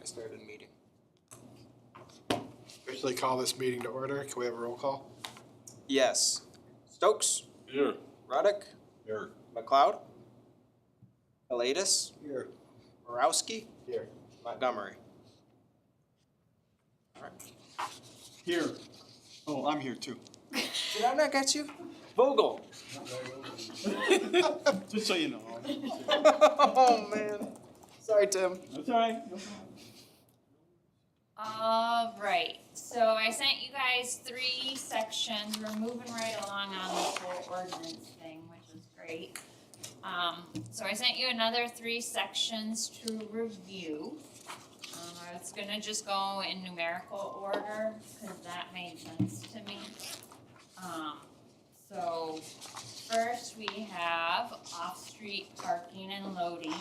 started the meeting. Officially call this meeting to order. Can we have a roll call? Yes. Stokes? Here. Ruddick? Here. McLeod? Elias? Here. Borowski? Here. Montgomery? Alright. Here. Oh, I'm here too. Did I not get you? Vogel? Just so you know. Oh, man. Sorry, Tim. That's all right. No problem. All right, so I sent you guys 3 sections. We're moving right along on this whole ordinance thing, which is great. So I sent you another 3 sections to review. I was gonna just go in numerical order, because that made sense to me. So first we have off-street parking and loading.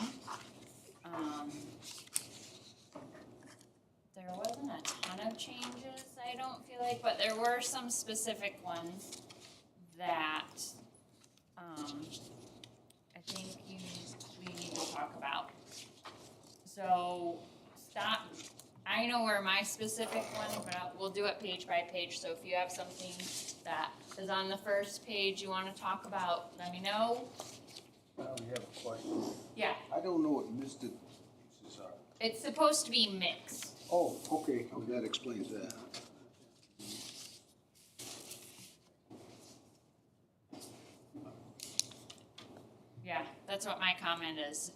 There wasn't a ton of changes, I don't feel like, but there were some specific ones that, I think we need to talk about. So, I know where my specific one, but we'll do it page by page, so if you have something that is on the first page you wanna talk about, let me know. I only have a question. Yeah, I don't know what misted uses are. it's supposed to be mixed. Oh, okay, oh, that explains that. Yeah, that's what my comment is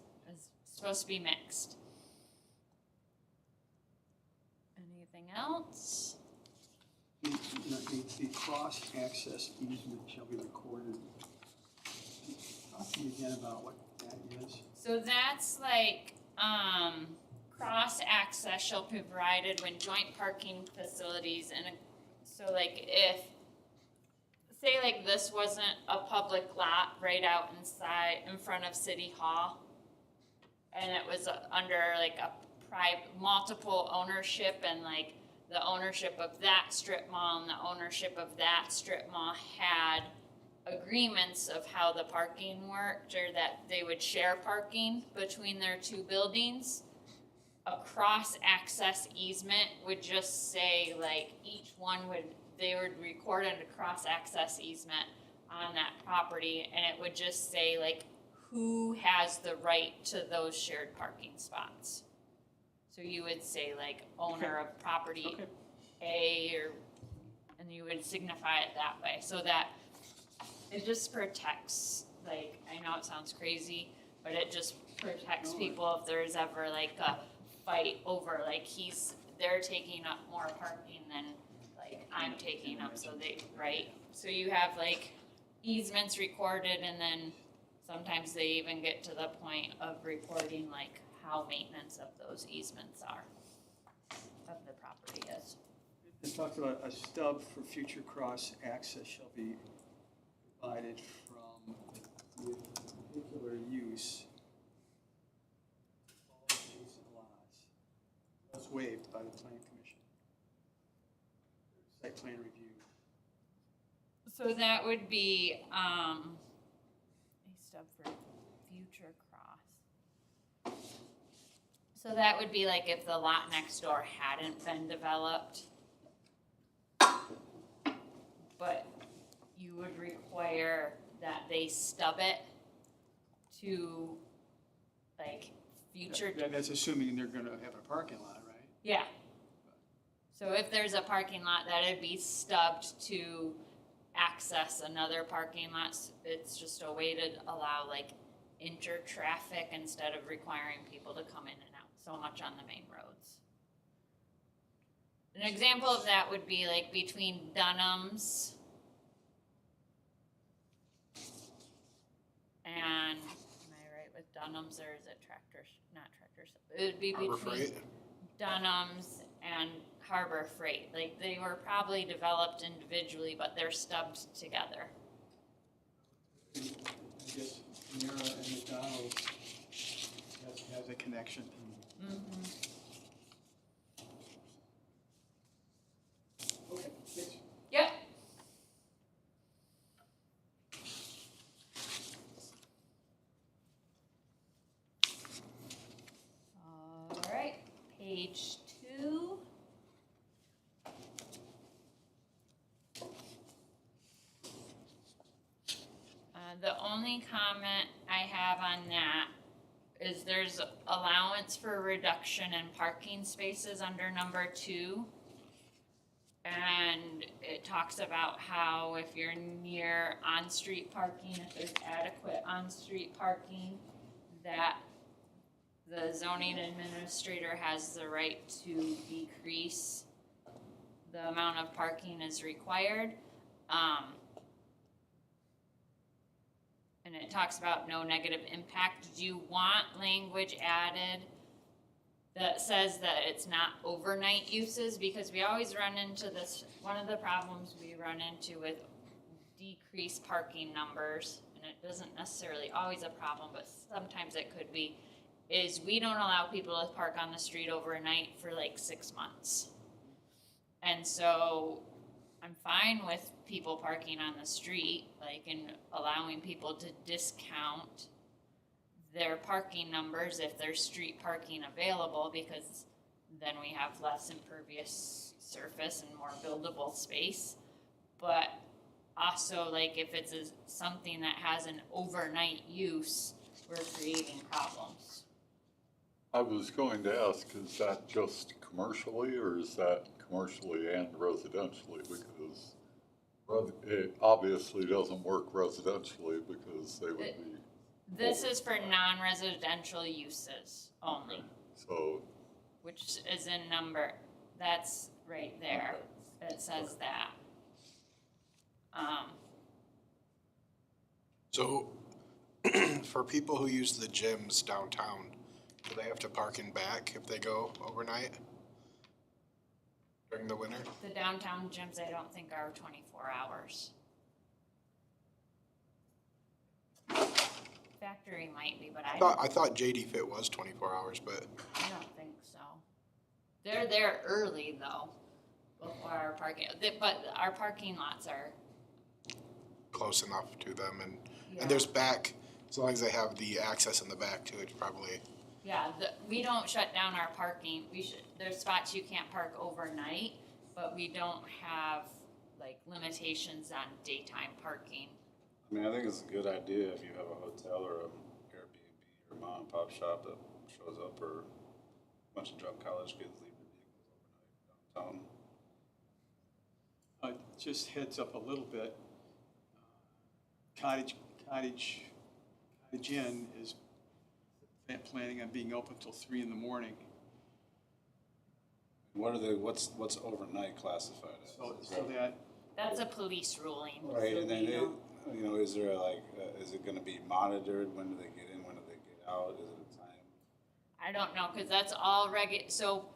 supposed to be mixed. Anything else? The cross-access easement shall be recorded. Talk to me again about what that is. So that's like, cross-access shall be provided when joint parking facilities so like if, say like this wasn't a public lot right out inside, in front of City Hall, and it was under like a multiple ownership, and like the ownership of that strip mall and the ownership of that strip mall had agreements of how the parking worked, or that they would share parking between their 2 buildings. A cross-access easement would just say like each one they would record a cross-access easement on that property, and it would just say like who has the right to those shared parking spots. So you would say like owner of property A, and you would signify it that way, so that it just protects, like, I know it sounds crazy, but it just protects people if there's ever like a fight over like they're taking up more parking than like I'm taking up, so so you have like easements recorded, and then sometimes they even get to the point of reporting like how maintenance of those easements are, of the property is. It talks about a stub for future cross-access shall be provided from with particular use. All adjacent lots. That's waived by the planning commission. Site plan review. So that would be, a stub for future cross. So that would be like if the lot next door hadn't been developed, but you would require that they stub it to like future. That's assuming they're gonna have a parking lot, right? Yeah. So if there's a parking lot, that'd be stubbed to access another parking lot. It's just a way to allow like inter-traffic instead of requiring people to come in and out so much on the main roads. An example of that would be like between Dunham's and, am I right with Dunham's, or is it not Tractors? It would be Harbor between Freight. Dunham's and Harbor Freight. Like they were probably developed individually, but they're stubbed together. I guess Mira and McDonald's has a connection. Mm-hmm. Okay, thanks. Yep. All right, page page 2. The only comment I have on that is there's allowance for reduction in parking spaces under number 2. And it talks about how if you're near on-street parking, if there's adequate on-street parking, that the zoning administrator has the right to decrease the amount of parking is required. And it talks about no negative impact. Do you want language added that says that it's not overnight uses? Because we always run into this, one of the problems we run into with decreased parking numbers, and it doesn't necessarily always a problem, but sometimes it could be, is we don't allow people to park on the street overnight for like 6 months. And so I'm fine with people parking on the street, like, and allowing people to discount their parking numbers if there's street parking available, because then we have less impervious surface and more buildable space. But also, like, if it's something that has an overnight use, we're creating problems. I was going to ask, is that just commercially, or is that commercially and residentially? Because it obviously doesn't work residentially because they would be. This is for non-residential uses only, So, which is in number, that's right there, it says that. So, for people who use the gyms downtown, do they have to park in back if they go overnight during the winter? The downtown gyms, I don't think are 24 hours. Factory might be, but I thought JD Fit was 24 hours, but I don't think so. They're there early though, before our parking, but our parking lots are, close enough to them, yeah. and there's back, as long as they have the access in the back too, it's probably. Yeah, we don't shut down our parking, there's spots you can't park overnight, but we don't have like limitations on daytime parking. I mean, I think it's a good idea if you have a hotel or an Airbnb or a mom and pop shop that shows up, or a bunch of drunk college kids leave their vehicles overnight downtown. Just heads up a little bit. Cottage Inn is planning on being open till 3 in the morning. What are what's overnight classified as? So that, That's a police ruling. Right, so and then we don't- is there is it gonna be monitored? When do they get in? When do they get out? Is it a time? I don't know, cause that's all so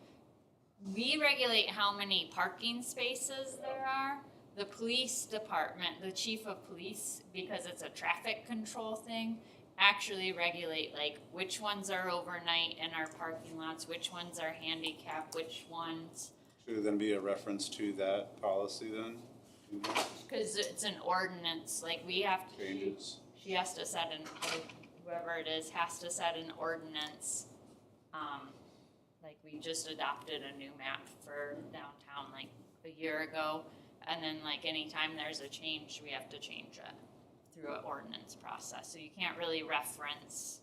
we regulate how many parking spaces there are. The police department, the chief of police, because it's a traffic control thing, actually regulate like which ones are overnight in our parking lots, which ones are handicap, which ones. Should there then be a reference to that policy then? Cause it's an ordinance, like we have to. Changes. She has to set whoever it is has to set an ordinance. Like we just adopted a new map for downtown like a year ago. And then like anytime there's a change, we have to change it through an ordinance process. So you can't really reference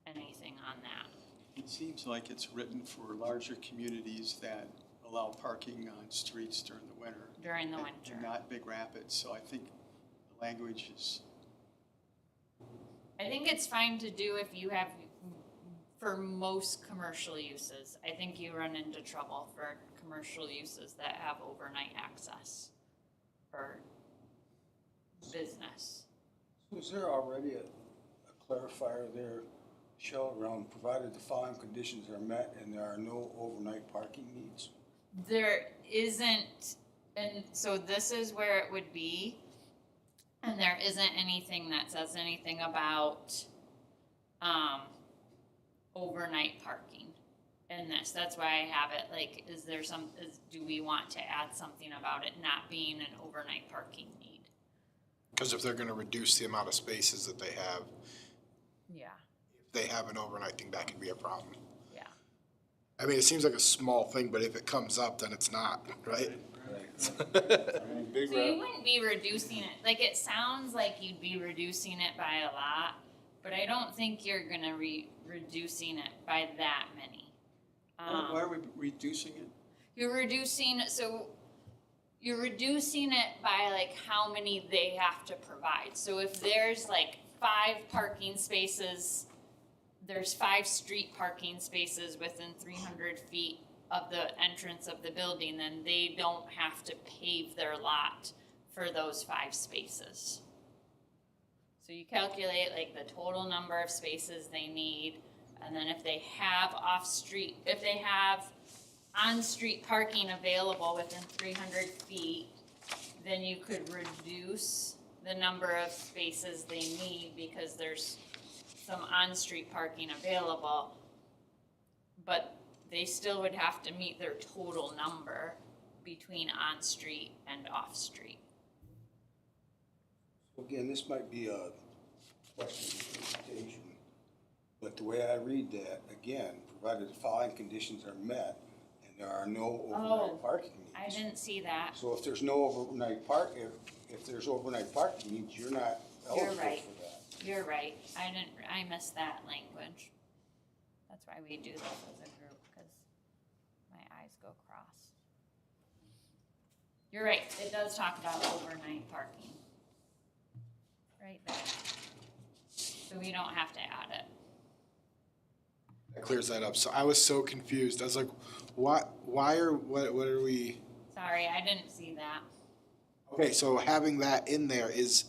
anything on that. it seems like it's written for larger communities that allow parking on streets during the winter. During the and- winter. and not Big Rapids, so I think the language is, I think it's fine to do if you have, for most commercial uses. I think you run into trouble for commercial uses that have overnight access for business. So is there already a clarifier there, show around, provided the following conditions are met and there are no overnight parking needs? There isn't, and so this is where it would be. And there isn't anything that says anything about, overnight parking in this. That's why I have it, like, do we want to add something about it not being an overnight parking need? Because if they're gonna reduce the amount of spaces that they have, Yeah, if they have an overnight thing, that could be a problem. yeah. I mean, it seems like a small thing, but if it comes up, then it's not, right? I mean, big So you rap, wouldn't be reducing it, like, it sounds like you'd be reducing it by a lot, but I don't think you're gonna reducing it by that many. Why are we reducing it? You're reducing it by like how many they have to provide. So if there's like 5 parking spaces, there's 5 street parking spaces within 300 feet of the entrance of the building, then they don't have to pave their lot for those 5 spaces. So you calculate like the total number of spaces they need, and then if they have on-street parking available within 300 feet, then you could reduce the number of spaces they need because there's some on-street parking available. But they still would have to meet their total number between on-street and off-street. Again, this might be a question of interpretation, but the way I read that, again, provided the following conditions are met and there are no Oh, overnight parking I needs. didn't see that. So if there's no overnight if there's overnight parking needs, you're not eligible right. for that. You're right. I missed that language. That's why we do this as a group, because my eyes go cross. You're right. It does talk about overnight parking. Right there. So we don't have to add it. That clears that up. So I was so confused. I was like, what are we? Sorry, I didn't see that. Okay, so having that in there is,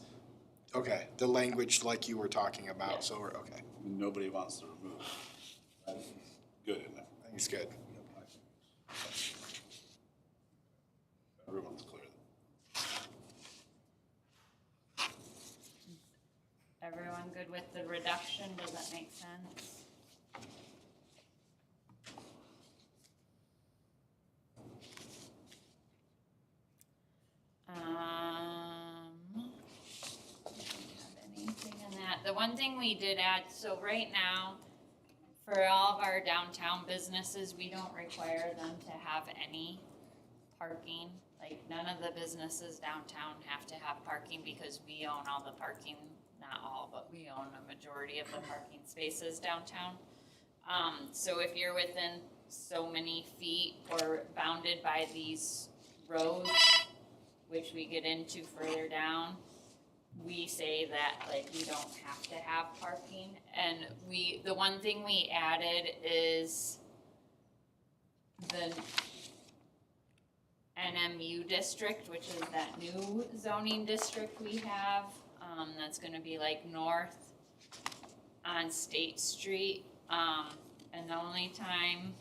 okay, the language like you were talking about, Yeah. so we're, okay. nobody wants to remove it. That's good, isn't it? I think it's good. Everyone's clear. Everyone good with the reduction? Does that make sense? Have anything in that? The one thing we did add, so right now, for all of our downtown businesses, we don't require them to have any parking. Like, none of the businesses downtown have to have parking because we own all the parking, not all, but we own a majority of the parking spaces downtown. So if you're within so many feet or bounded by these roads, which we get into further down, we say that like we don't have to have parking. And the one thing we added is the NMU district, which is that new zoning district we have, that's gonna be like north on State Street. And the only time,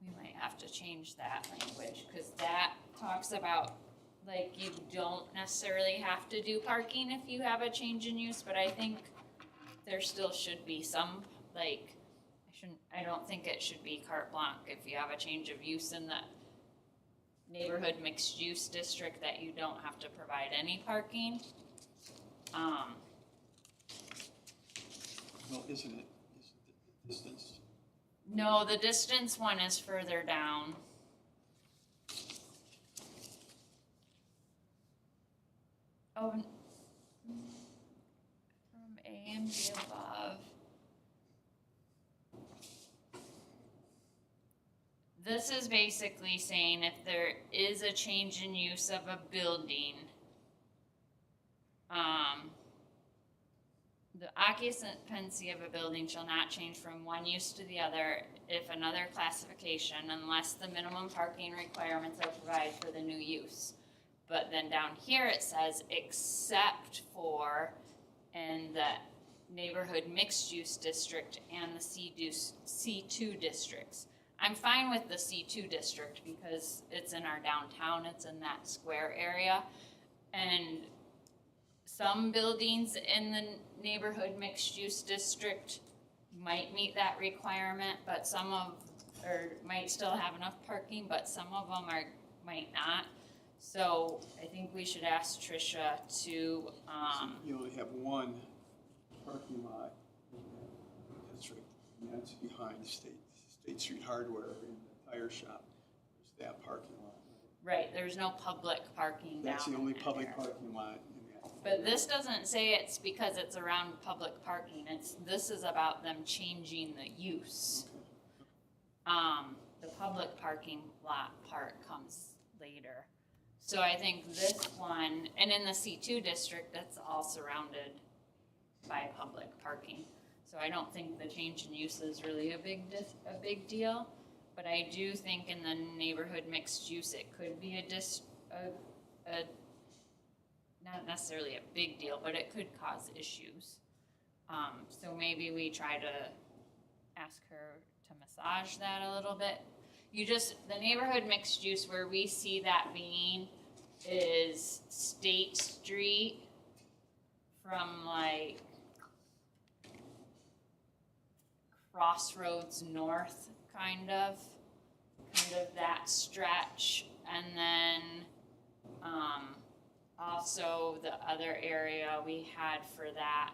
we might have to change that language, cause that talks about, like, you don't necessarily have to do parking if you have a change in use, but I think there still should be some, like, I don't think it should be carte blanche if you have a change of use in the neighborhood mixed use district that you don't have to provide any parking. Well, isn't it, is the distance? No, the distance one is further down. Oh, from A and B above. This is basically saying if there is a change in use of a building, the occupancy of a building shall not change from one use to the other if another classification, unless the minimum parking requirements are provided for the new use. But then down here it says, except for in the neighborhood mixed use district and the C2 districts. I'm fine with the C2 district because it's in our downtown, it's in that square area. And some buildings in the neighborhood mixed use district might meet that requirement, but might still have enough parking, but some of them might not. So I think we should ask Tricia to, You only have one parking lot in that district, and that's behind State Street Hardware in the tire shop. There's that parking lot. right, there's no public parking down That's the in only that public area. parking lot in that. But this doesn't say it's because it's around public parking, this is about them changing the use. The public parking lot part comes later. So I think this one, and in the C2 district, that's all surrounded by public parking. So I don't think the change in use is really a big deal. But I do think in the neighborhood mixed use, it could be not necessarily a big deal, but it could cause issues. So maybe we try to ask her to massage that a little bit. The neighborhood mixed use where we see that being is State Street from like Crossroads North, kind of that stretch, and then also the other area we had for that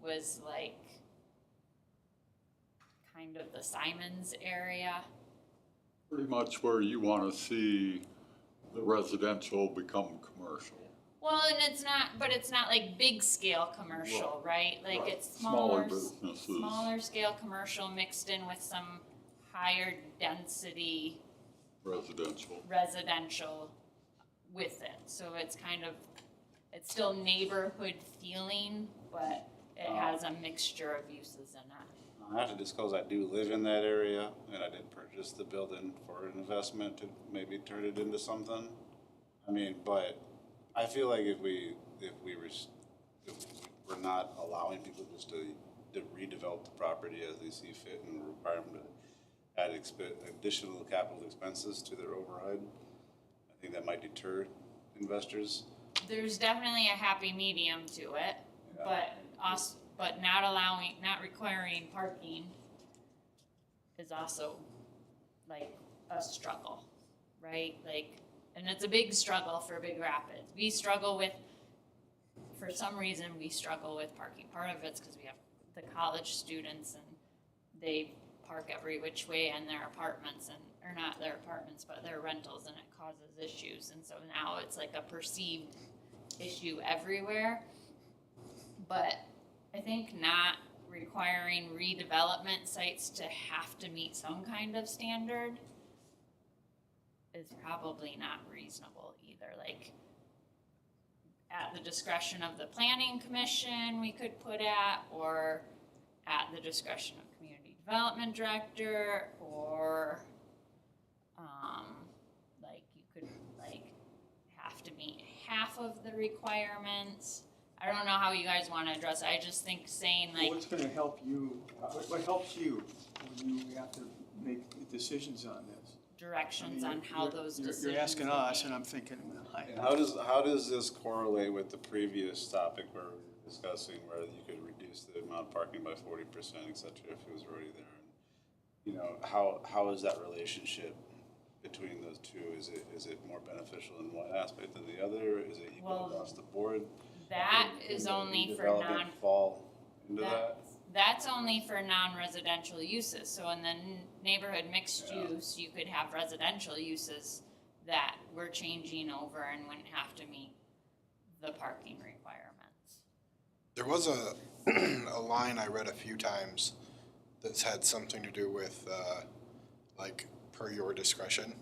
was like kind of the Simons area. Pretty much where you want to see the residential become commercial. Well, and it's not like big scale commercial, right? Like Right. it's Smaller businesses. smaller scale commercial mixed in with some higher density residential with it. So it's it's still neighborhood feeling, but it has a mixture of uses in it. I have to disclose I do live in that area, and I did purchase the building for an investment to maybe turn it into something. I mean, but I feel like if we're not allowing people just to redevelop the property as they see fit and require them to add additional capital expenses to their override, I think that might deter investors. There's definitely a happy medium to it, but not requiring parking is also like a struggle, right? Like, and it's a big struggle for Big Rapids. For some reason, we struggle with parking. Part of it's because we have the college students and they park every which way in their apartments or not their apartments, but their rentals, and it causes issues. And so now it's like a perceived issue everywhere. But I think not requiring redevelopment sites to have to meet some kind of standard is probably not reasonable either. Like, at the discretion of the planning commission we could put at, or at the discretion of community development director, or like you could like have to meet half of the requirements. I don't know how you guys want to address it. I just think saying like, What's gonna help you, what helps you when you have to make decisions on this? directions I mean, on how those decisions. You're asking are us, made. and I'm thinking, And how does this correlate with the previous topic where we were discussing where you could reduce the amount of parking by 40%, et cetera, if it was already there? And, you know, how is that relationship between those two? Is it more beneficial in one aspect than the other? Is it equal Well, across the board? That Can is the only for redevelopment fall into that? That's only for non-residential uses. So in the neighborhood mixed use, you could have residential uses that we're changing over and wouldn't have to meet the parking requirements. There was a line I read a few times that's had something to do with, like, per your discretion,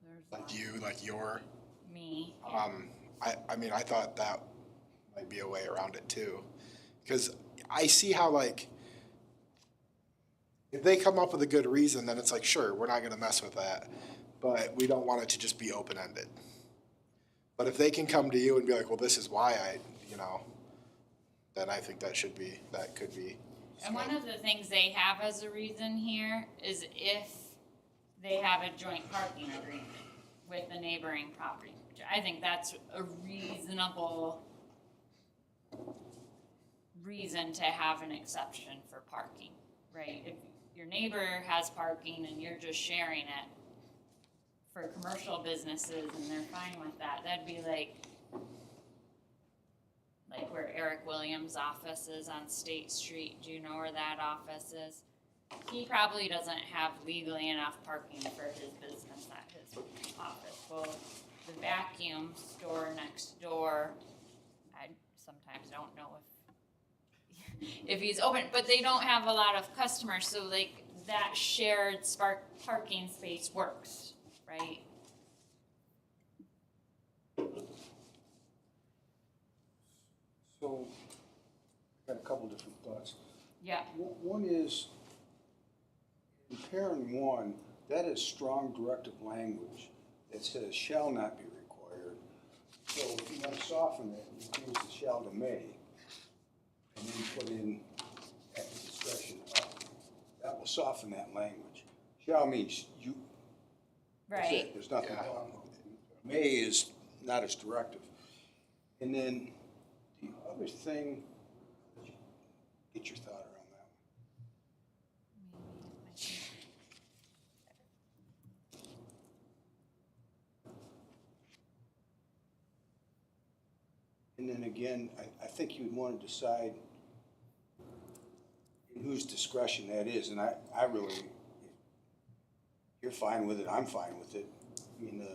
There's like your, me. I mean, I thought that might be a way around it too. Because I see how, like, if they come up with a good reason, then it's like, sure, we're not gonna mess with that. But we don't want it to just be open-ended. But if they can come to you and be like, well, this is why then I think that could be. And one of the things they have as a reason here is if they have a joint parking agreement with the neighboring property. I think that's a reasonable reason to have an exception for parking, right? If your neighbor has parking and you're just sharing it, for commercial businesses and they're fine with that, that'd be like where Eric Williams' office is on State Street, do you know where that office is? He probably doesn't have legally enough parking for his business at his office. Well, the vacuum store next door, I sometimes don't know if he's open, but they don't have a lot of customers, so like that shared parking space works, right? So, got a couple different thoughts. Yeah, One is, in parent one, that is strong directive language that says shall not be required. So if you want to soften it, you change the shall to may, and then put in at the discretion of. That will soften that language. Shall means you, that's right. it, there's nothing wrong with it. May is not as directive. And then the other thing, get your thought around that one. And then again, I think you'd want to decide in whose discretion that is, and I really, if you're fine with it, I'm fine with it, in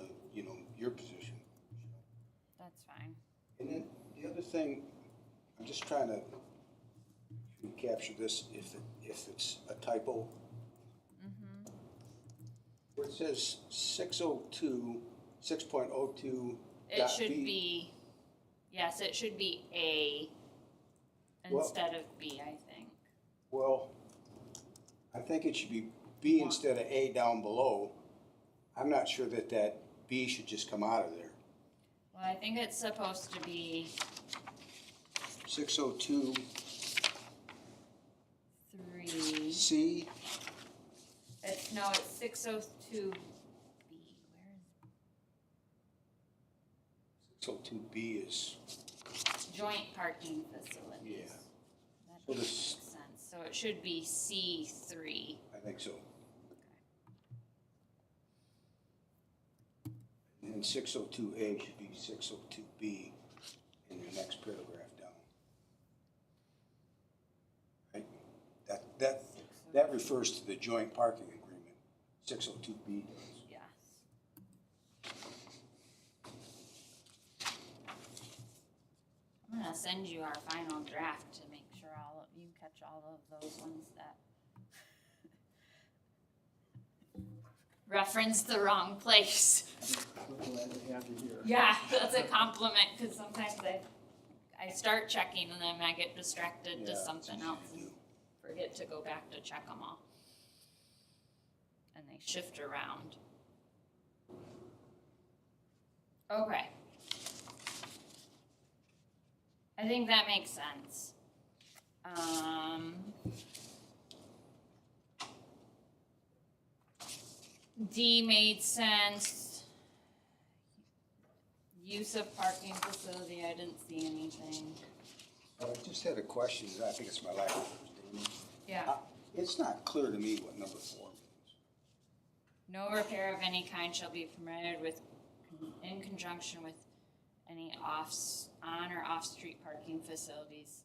your position. That's fine. And then the other thing, I'm just trying to capture this, if it's a typo. Where it says 602, 6.02. It should be, yes, it should be A instead of B, I think. Well, I think it should be B instead of A down below. I'm not sure that B should just come out of there. Well, I think it's supposed to be 602 3. C. It's 602 B. Where 602 B is, is joint parking facilities? Yeah. That So makes this- sense. So it should be C3. I think so. And then 602A should be 602B in the next paragraph down. Right? That refers to the joint parking agreement. 602B does. Yes. I'm gonna send you our final draft to make sure you catch all of those ones that reference the wrong place. I'm glad to have you here. Yeah, that's a compliment, because sometimes I start checking and then I get distracted Yeah, to it's something easy else to and do. forget to go back to check them all. And they shift around. Okay. I think that makes sense. D made sense. Use of parking facility, I didn't see anything. I just had a question, I think it's my lack of understanding. Yeah. It's not clear to me what number 4 means. No repair of any kind shall be permitted in conjunction with any on or off-street parking facilities.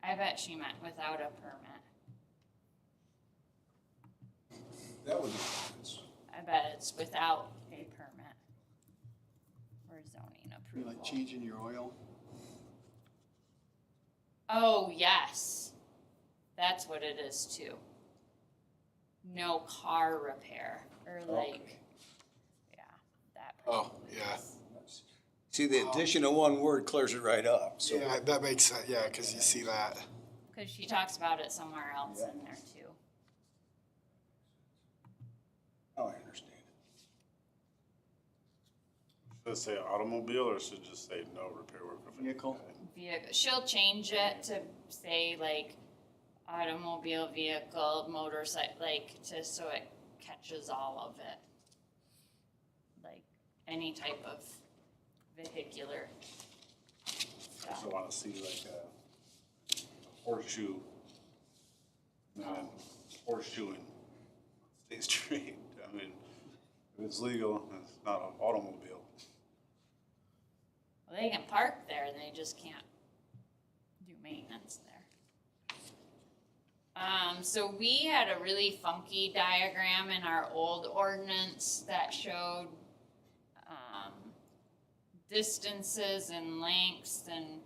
I bet she meant without a permit. That would make sense. I bet it's without a permit or zoning You approval. like changing your oil? Oh, yes. That's what it is too. No car repair or like, yeah, that. Oh, probably yeah. is. See, the addition of one word clears it right up, so. Yeah, that makes sense, yeah, because you see that. Cause she talks about it somewhere else in there too. Oh, I understand. Should it say automobile or should it just say no repair work of any Vehicle. kind? She'll change it to say like automobile, vehicle, motorcycle, so it catches all of it. Like any type of vehicular I stuff. also wanna see like a horseshoe And horseshoeing State Street. I mean, if it's legal, it's not an automobile. Well, they can park there, they just can't do maintenance there. So we had a really funky diagram in our old ordinance that showed, distances and lengths and,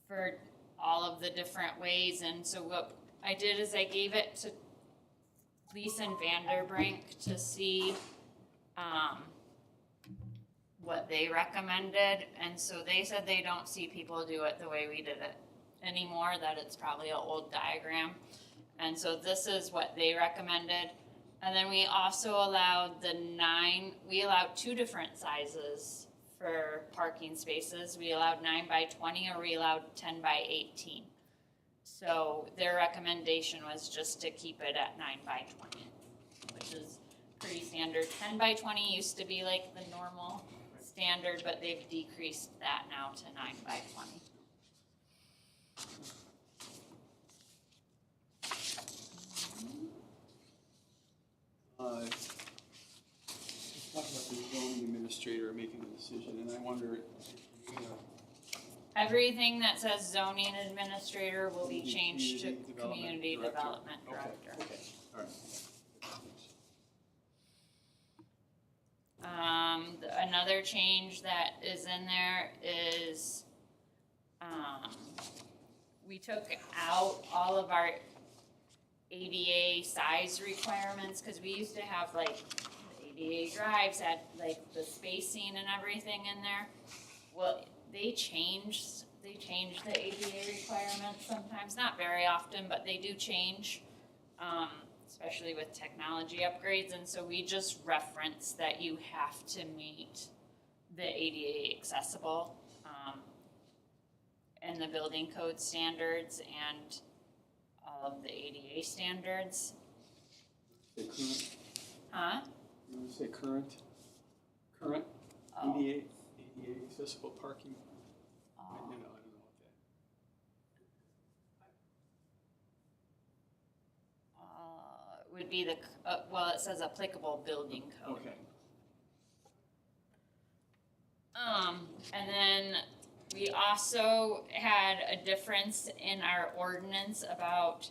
for all of the different ways, and so what I did is I gave it to Lisa and Vanderbrink to see, what they recommended, and so they said they don't see people do it the way we did it anymore, that it's probably an old diagram. And so this is what they recommended. And then we also allowed we allowed 2 different sizes for parking spaces. We allowed 9 by 20 or we allowed 10 by 18. So their recommendation was just to keep it at 9 by 20, which is pretty standard. 10 by 20 used to be like the normal standard, but they've decreased that now to 9 by 20. Talk about the zoning administrator making the decision, and I wonder, Everything that says zoning administrator will be changed to community Director. development Okay, director. okay, all right. Another change that is in there is, we took out all of our ADA size requirements, cause we used to have like, the ADA drives had like the spacing and everything in there. Well, they changed the ADA requirements sometimes, not very often, but they do change, especially with technology upgrades, and so we just reference that you have to meet the ADA accessible, and the building code standards and all of the ADA standards. Say current, Huh? you want to say current? Current Oh. ADA accessible parking? Oh. I don't know what Would be the, well, it says applicable building that, code. okay. And then we also had a difference in our ordinance about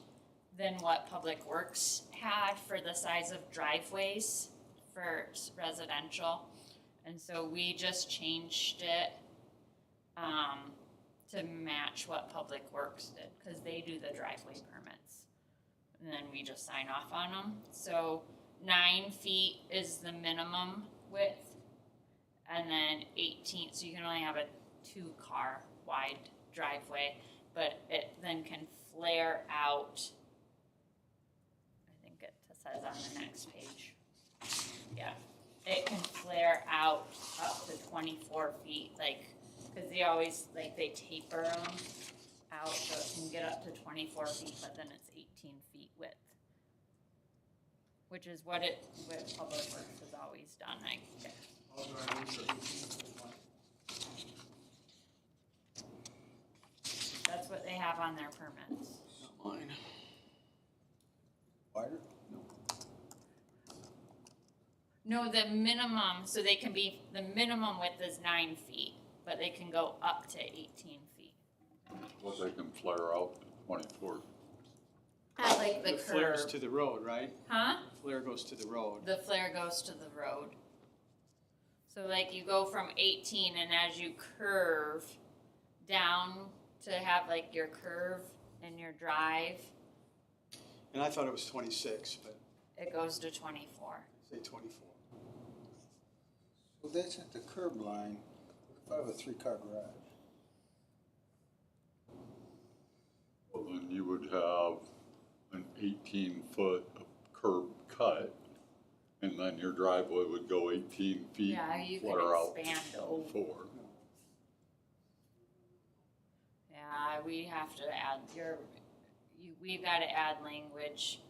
than what Public Works had for the size of driveways for residential. And so we just changed it, to match what Public Works did, cause they do the driveway permits. And then we just sign off on them. So 9 feet is the minimum width, and then 18, so you can only have a 2-car wide driveway, but it then can flare out. I think it says on the next page. Yeah, it can flare out up to 24 feet, like, cause they always, like, they taper them out, so it can get up to 24 feet, but then it's 18 feet width. Which is what Public Works has always done, I guess. All driveways are 18 feet wide. That's what they have on their permits. Not mine. Wider? No, the minimum, so they can be, the minimum width is 9 feet, but they can go up to 18 feet. Well, they can flare out to 24. At like the The flare's curb. to the road, right? Huh? Flare goes to the road. The flare goes to the road. So like you go from 18 and as you curve down to have like your curve and your drive, And I thought it was 26, but it goes to 24. say 24. So that's at the curb line, if I have a 3-car garage. Well, then you would have an 18-foot curb cut, and then your driveway would go 18 feet, Yeah, you could flare out expand over. 4. Yeah, we have to add we've gotta add language,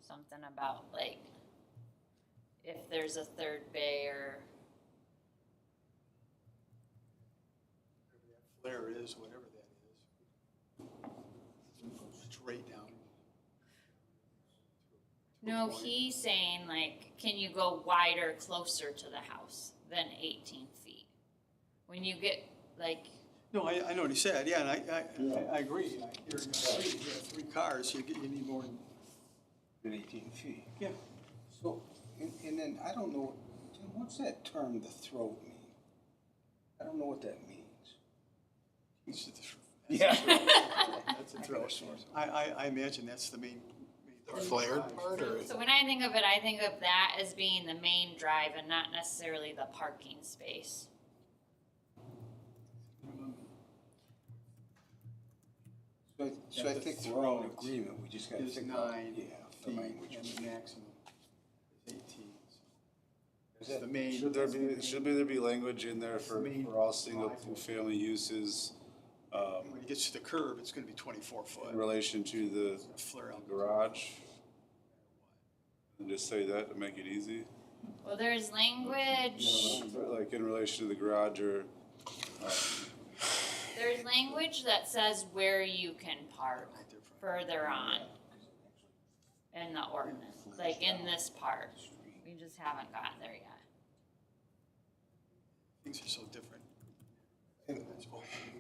something about like, if there's a third bay or, Flare is, whatever that is. straight down. No, he's saying like, can you go wider closer to the house than 18 feet? When you get like, No, I know what he said, yeah, and I agree. You're you have 3 cars, you need more than, 18 feet. yeah. So, and then, I don't know, Tim, what's that term, the throat mean? I don't know what that means. It's just- Yeah. That's a throw. I imagine that's the main The flared part, or? so when I think of it, I think of that as being the main drive and not necessarily the parking space. So I think we're all in agreement, we just gotta Is figure out, 9 yeah, the feet, language. and the maximum is 18. Is It's that- the main. Should there be language in there for all single family uses, When it gets to the curb, it's gonna be 24 foot. in relation to the Flare out. garage? And just say that to make it easy? Well, there's language, Like in relation to the garage or, there's language that says where you can park further on in the ordinance, like in this part. We just haven't gotten there yet. Things are so different.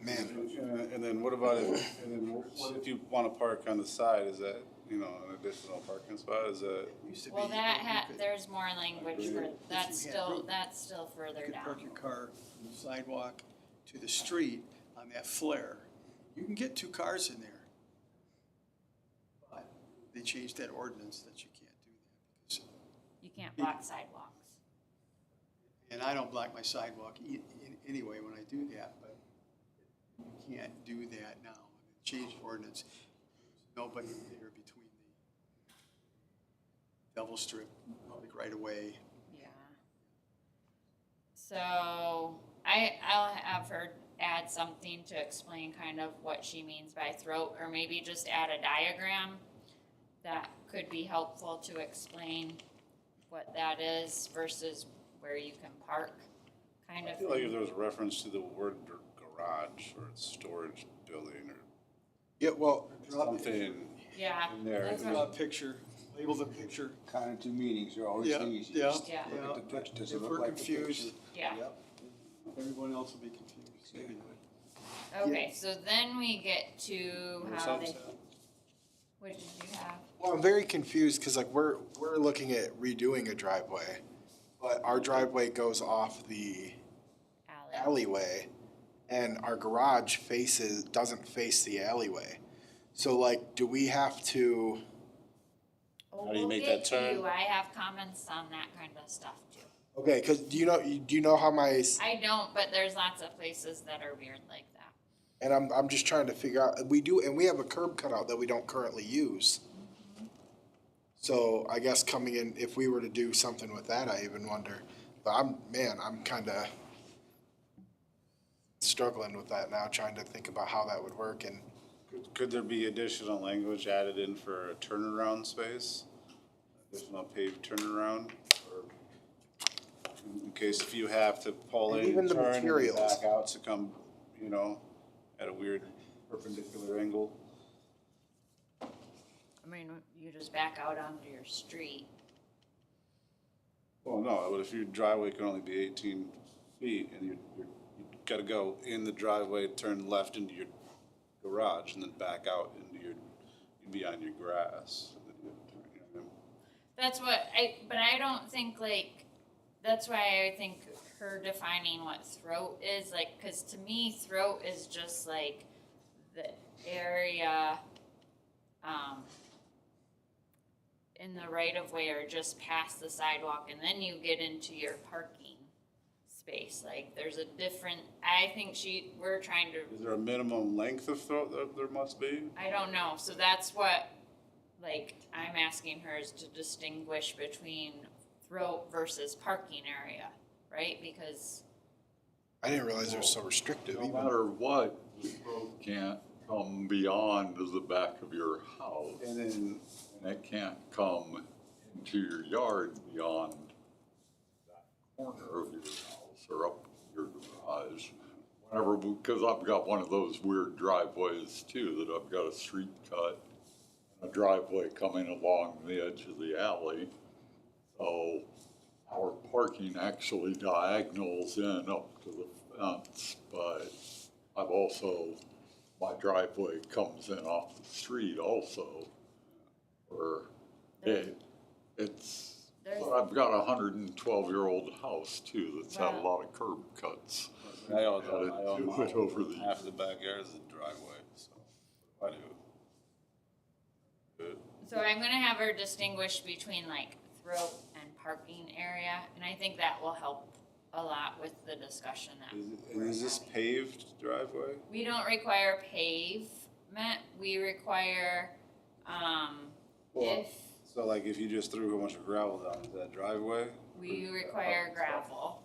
Man, and then what about if, and then what if you wanna park on the side, is that, you know, an additional parking spot, is that? Used to Well, be, that you could- there's more language for, that's you had still, room. that's still You further could park down. your car from the sidewalk to the street on that flare. You can get 2 cars in there. But they changed that ordinance that you can't do that because, You can't block sidewalks. and I don't block my sidewalk anyway when I do that, but you can't do that now. Changed ordinance. There's nobody there between the Devil Strip, public right away. Yeah. So I'll have her add something to explain kind of what she means by throat, or maybe just add a diagram that could be helpful to explain what that is versus where you can park, kind I of feel like if thing. there was a reference to the word garage or storage building or yeah, well, something Yeah, in there. that's Draw what, a picture, label the picture. Kind of 2 meetings are always Yeah, the easiest. yeah, Yeah. Look at the picture, does it If look we're like the picture? confused, yeah. everyone else will be confused. Okay, so then we get to how they, Sunset. what did you have? well, I'm very confused, cause like we're looking at redoing a driveway, but our driveway goes off the Alley. alleyway, and our garage doesn't face the alleyway. So like, do we have to, Oh, How do you we'll make get that to turn? you. I have comments on that kind of stuff too. okay, cause do you know how my, I don't, but there's lots of places that are weird like that. and I'm just trying to figure out, we have a curb cutout that we don't currently use. So I guess coming in, if we were to do something with that, I even wonder, but I'm kinda struggling with that now, trying to think about how that would work, and Could there be additional language added in for a turnaround space? Additional paved turnaround, or in case if you have to pull And in, even the turn, and materials. back out to come, you know, at a weird perpendicular angle? I mean, you just back out onto your street. Well, no, but if your driveway can only be 18 feet and you gotta go in the driveway, turn left into your garage and then back out into you'd be on your grass. And then you have to turn, you know what I mean? That's what but I don't think like, that's why I think her defining what throat is, like, cause to me, throat is just like the area, in the right of way or just past the sidewalk, and then you get into your parking space, like, there's a different, I think we're trying to, Is there a minimum length of throat that there must be? I don't know, so that's what, like, I'm asking her is to distinguish between throat versus parking area, right? Because, I didn't realize it was so restrictive No even. matter what, the road can't come beyond the back of your house. And then, And it can't come into your yard beyond that corner of your house or up your garage. Whenever, because I've got one of those weird driveways too, that I've got a street cut a driveway coming along the edge of the alley. So our parking actually diagonals in up to the fence, but I've also, my driveway comes in off the street also, where it's, I've got a 112-year-old house too that's had a Wow. lot of curb cuts. I own Had to do mine. it over the Half the backyard is a driveway, so I do. Good. So I'm gonna have her distinguish between like throat and parking area, and I think that will help a lot with the discussion that we're Is this having. paved driveway? We don't require pavement, we require, Well, if, So like if you just threw a bunch of gravel down, is that driveway? we require gravel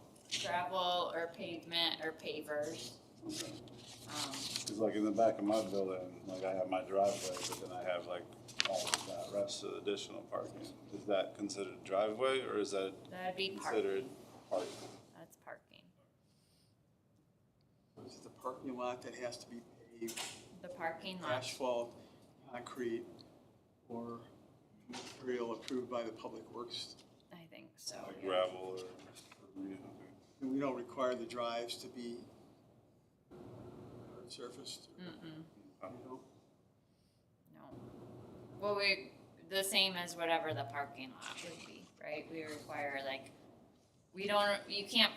or pavement or pavers. Cause like in the back of my building, like I have my driveway, but then I have like all of that rest of additional parking. Is that considered driveway or is that That'd be considered parking, parking? that's parking. Is it the parking lot that has to be paved, The parking lot, asphalt, concrete, or material approved by the Public Works? I think so. Like yeah. gravel or? And we don't require the drives to be hard surfaced? Mm-mm, You know? no. Well, the same as whatever the parking lot would be, right? We require like, you can't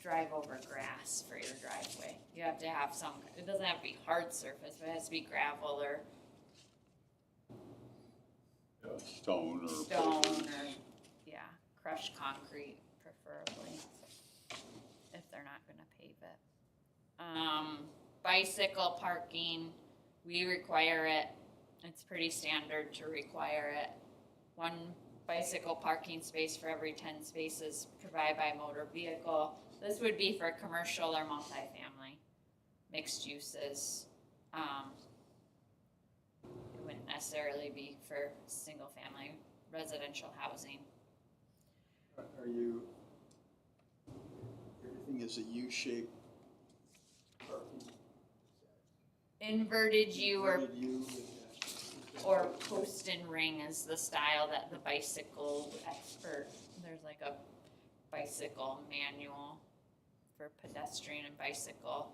drive over grass for your driveway. You have to have some, it doesn't have to be hard surface, but it has to be gravel or stone or. stone or, yeah, crushed concrete preferably, if they're not gonna pave it. Bicycle parking, we require it, it's pretty standard to require it. 1 bicycle parking space for every 10 spaces provided by motor vehicle. This would be for commercial or multifamily, mixed uses. It wouldn't necessarily be for single family residential housing. Are you, everything is a U-shaped parking? Inverted U or Inverted U, or post and ring is the style that the bicycle expert, there's like a bicycle manual for pedestrian and bicycle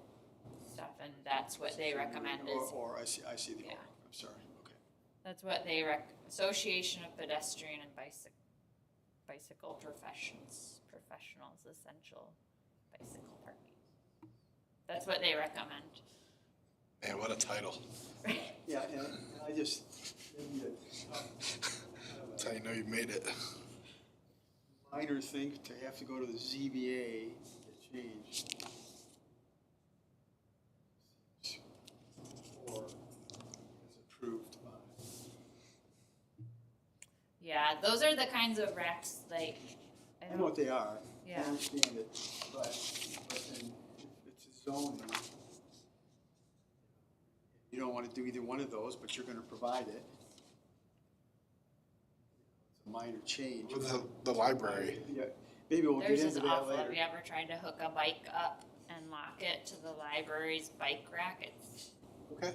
stuff, and that's what they recommend is, Or I see the, Yeah. I'm sorry, okay. that's what they Association of Pedestrian and Bicycle Professionals, essential bicycle parking. That's what they recommend. Man, what a title. Yeah, and I just, maybe That's how you know you made it. a minor thing to have to go to the ZBA to change. Or is approved by. Yeah, those are the kinds of recs, like, I know what they are. Yeah. I understand it, but then if it's a zoning, you don't wanna do either one of those, but you're gonna provide it. It's a minor change. The library. Yeah, maybe we'll get theirs into is that awful. Have later. you ever tried to hook a bike up and lock it to the library's bike rack? It's Okay.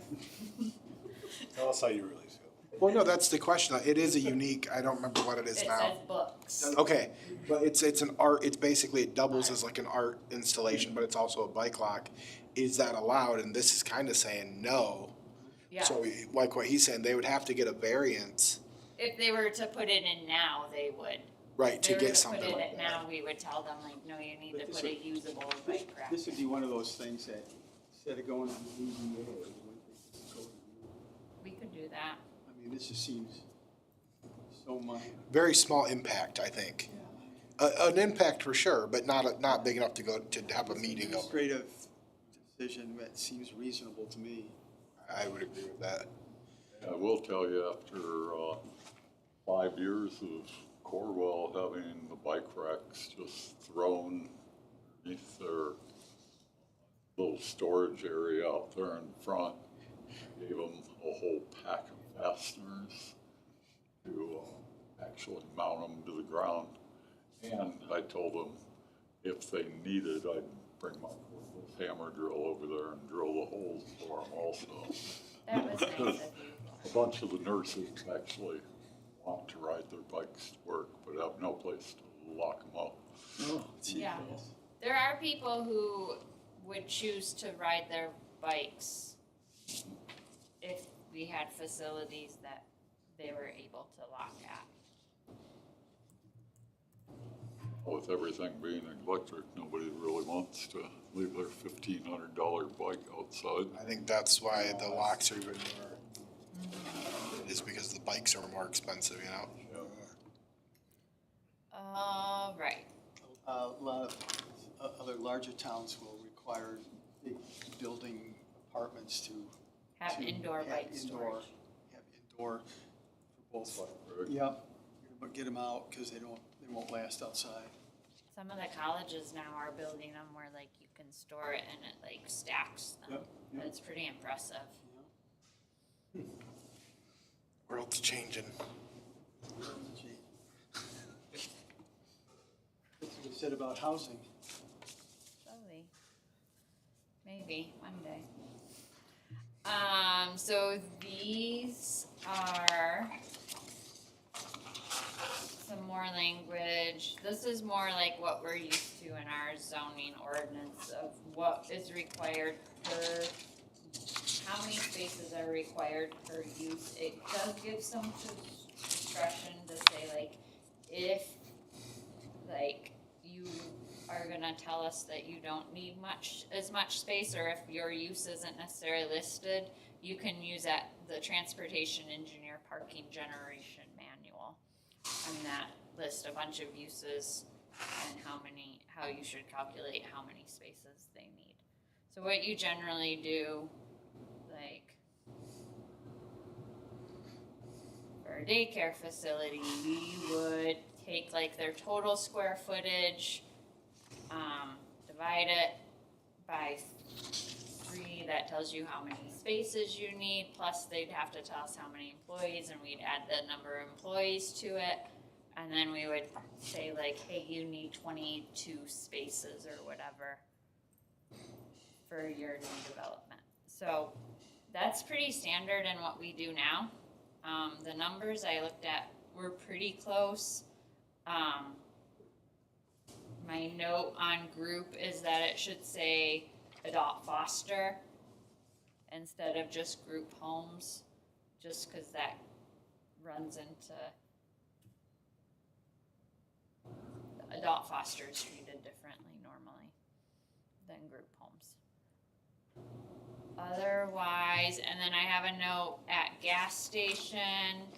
Tell us how you really feel. Well, no, that's the question. It is a unique, I don't remember what it is It now. says books. Okay, but it's an art, it's basically, it doubles as like an art installation, but it's also a bike lock. Is that allowed? And this is kind of saying no. Yeah, So like what he's saying, they would have to get a variance, if they were to put it in now, they would. right, If to they were get to something put it like in that. now, we would tell them like, no, you need to But this put a would- usable bike rack. This would be one of those things that, instead of going to the ZBA, we would go to you. We could do that. I mean, this just seems so minor. Very small impact, I think. An impact for sure, but not big enough to go to have a meeting over. Administrative decision that seems reasonable to me. I would agree with that. I will tell you, after 5 years of Corwell having the bike racks just thrown beneath their little storage area out there in front, gave them a whole pack of fasteners to actually mount them to the ground. And I told them if they needed, I'd bring my cordless hammer drill over there and drill the holes for them also. That was nice of you. a bunch of the nurses actually want to ride their bikes to work, but have no place to lock them up. Oh, gee. Yeah. There are people who would choose to ride their bikes if we had facilities that they were able to lock at. With everything being electric, nobody really wants to leave their $1,500 bike outside. I think that's why the locks are even more, is because the bikes are more expensive, you know? Right. A lot of other larger towns will require big building apartments to. Have indoor have bike indoor- storage. Have indoor for both. Right. Yep, but get them out because they won't last outside. Some of the colleges now are building them where like you can store it and it like stacks them. Yep, yep. It's pretty impressive. World's changing. Gee. That's what we said about housing. Slowly. Maybe one day. So these are some more language. This is more like what we're used to in our zoning ordinance of what is required per, how many spaces are required per use. It does give some discretion to say like, if like you are gonna tell us that you don't need as much space, or if your use isn't necessarily listed, you can use the transportation engineer parking generation manual. And that lists a bunch of uses and how you should calculate how many spaces they need. So what you generally do, like for a daycare facility, we would take like their total square footage, divide it by 3, that tells you how many spaces you need, plus they'd have to tell us how many employees, and we'd add the number of employees to it, and then we would say like, hey, you need 22 spaces or whatever for your new development. So that's pretty standard in what we do now. The numbers I looked at were pretty close. My note on group is that it should say adult foster instead of just group homes, just because that runs into adult foster is treated differently normally than group homes. Otherwise, and then I have a note at gas station.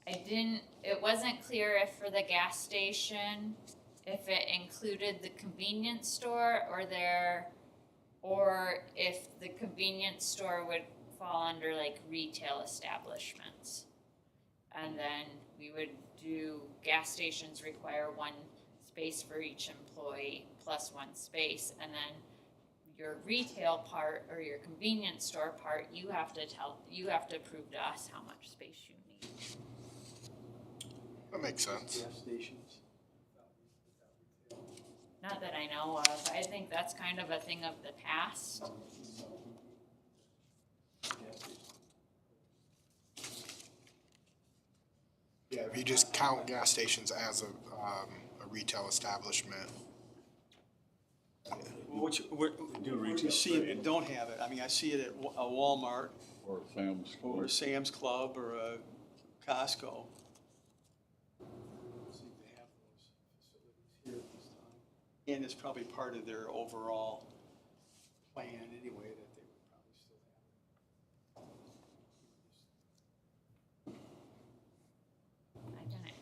It wasn't clear if for the gas station, if it included the convenience store or if the convenience store would fall under like retail establishments. And then we would do, gas stations require 1 space for each employee plus 1 space, and then your retail part or your convenience store part, you have to prove to us how much space you need. That makes sense. Gas stations. Not that I know of. I think that's kind of a thing of the past. Yeah, if you just count gas stations as a retail establishment. Which, where do you see it, don't have it? I mean, I see it at a Walmart Or Sam's or Club. a Sam's Club or a Costco. See if they have those facilities here at this time. And it's probably part of their overall plan anyway, that they would probably still have. I didn't.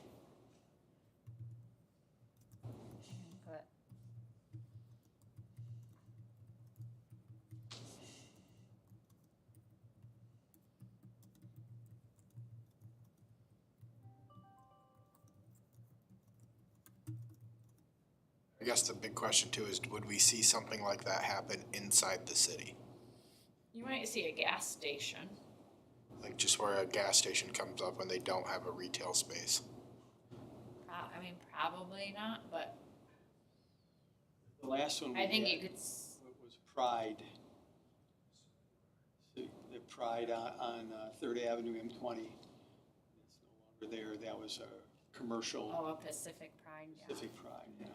But I guess the big question too is, would we see something like that happen inside the city? you might see a gas station. Like just where a gas station comes up when they don't have a retail space? I mean, probably not, but The last one we I think had you could. was Pride. So the Pride on Third Avenue, M20. It's no longer there. That was a commercial Oh, a Pacific Pride, yeah. Pacific Pride, yeah.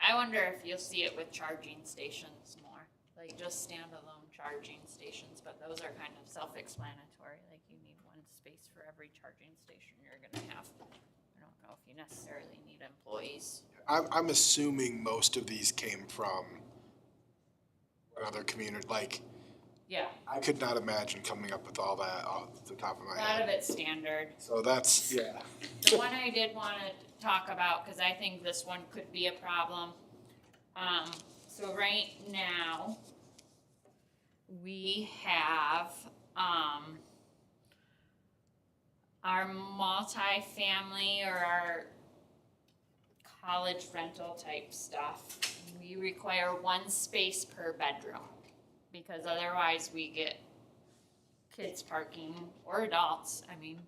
I wonder if you'll see it with charging stations more, like just standalone charging stations, but those are kind of self-explanatory, like you need one space for every charging station you're gonna have. I don't know if you necessarily need employees. I'm assuming most of these came from another community, like, Yeah, I could not imagine coming up with all that off the top of a my lot head. of it's standard. So that's, yeah. The one I did wanna talk about, cause I think this one could be a problem. So right now, we have, our multifamily or our college rental type stuff, we require one space per bedroom. Because otherwise we get kids parking or adults, I mean,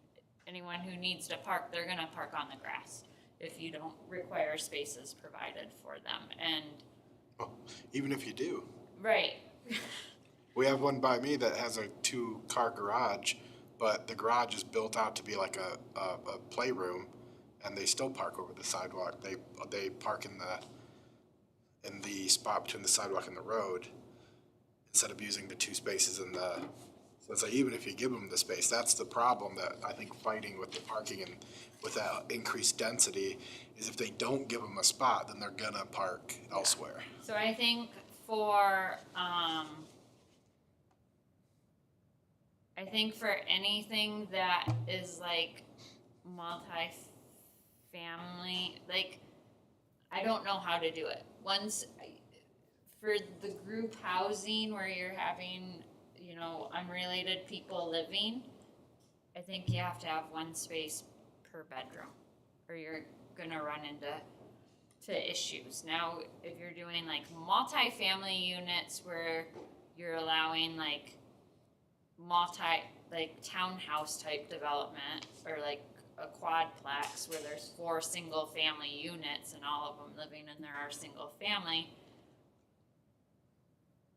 anyone who needs to park, they're gonna park on the grass if you don't require spaces provided for them, and, Oh, even if you do. right. We have one by me that has a 2-car garage, but the garage is built out to be like a playroom, and they still park over the sidewalk. They park in the spot between the sidewalk and the road instead of using the 2 spaces in the. So it's like, even if you give them the space, that's the problem that I think fighting with the parking and with that increased density is if they don't give them a spot, then they're gonna park elsewhere. So I think for, anything that is like multi-family, like, I don't know how to do it. For the group housing where you're having, you know, unrelated people living, I think you have to have one space per bedroom, or you're gonna run into issues. Now, if you're doing like multi-family units where you're allowing like townhouse type development, or like a quadplex where there's 4 single family units and all of them living in there are single family,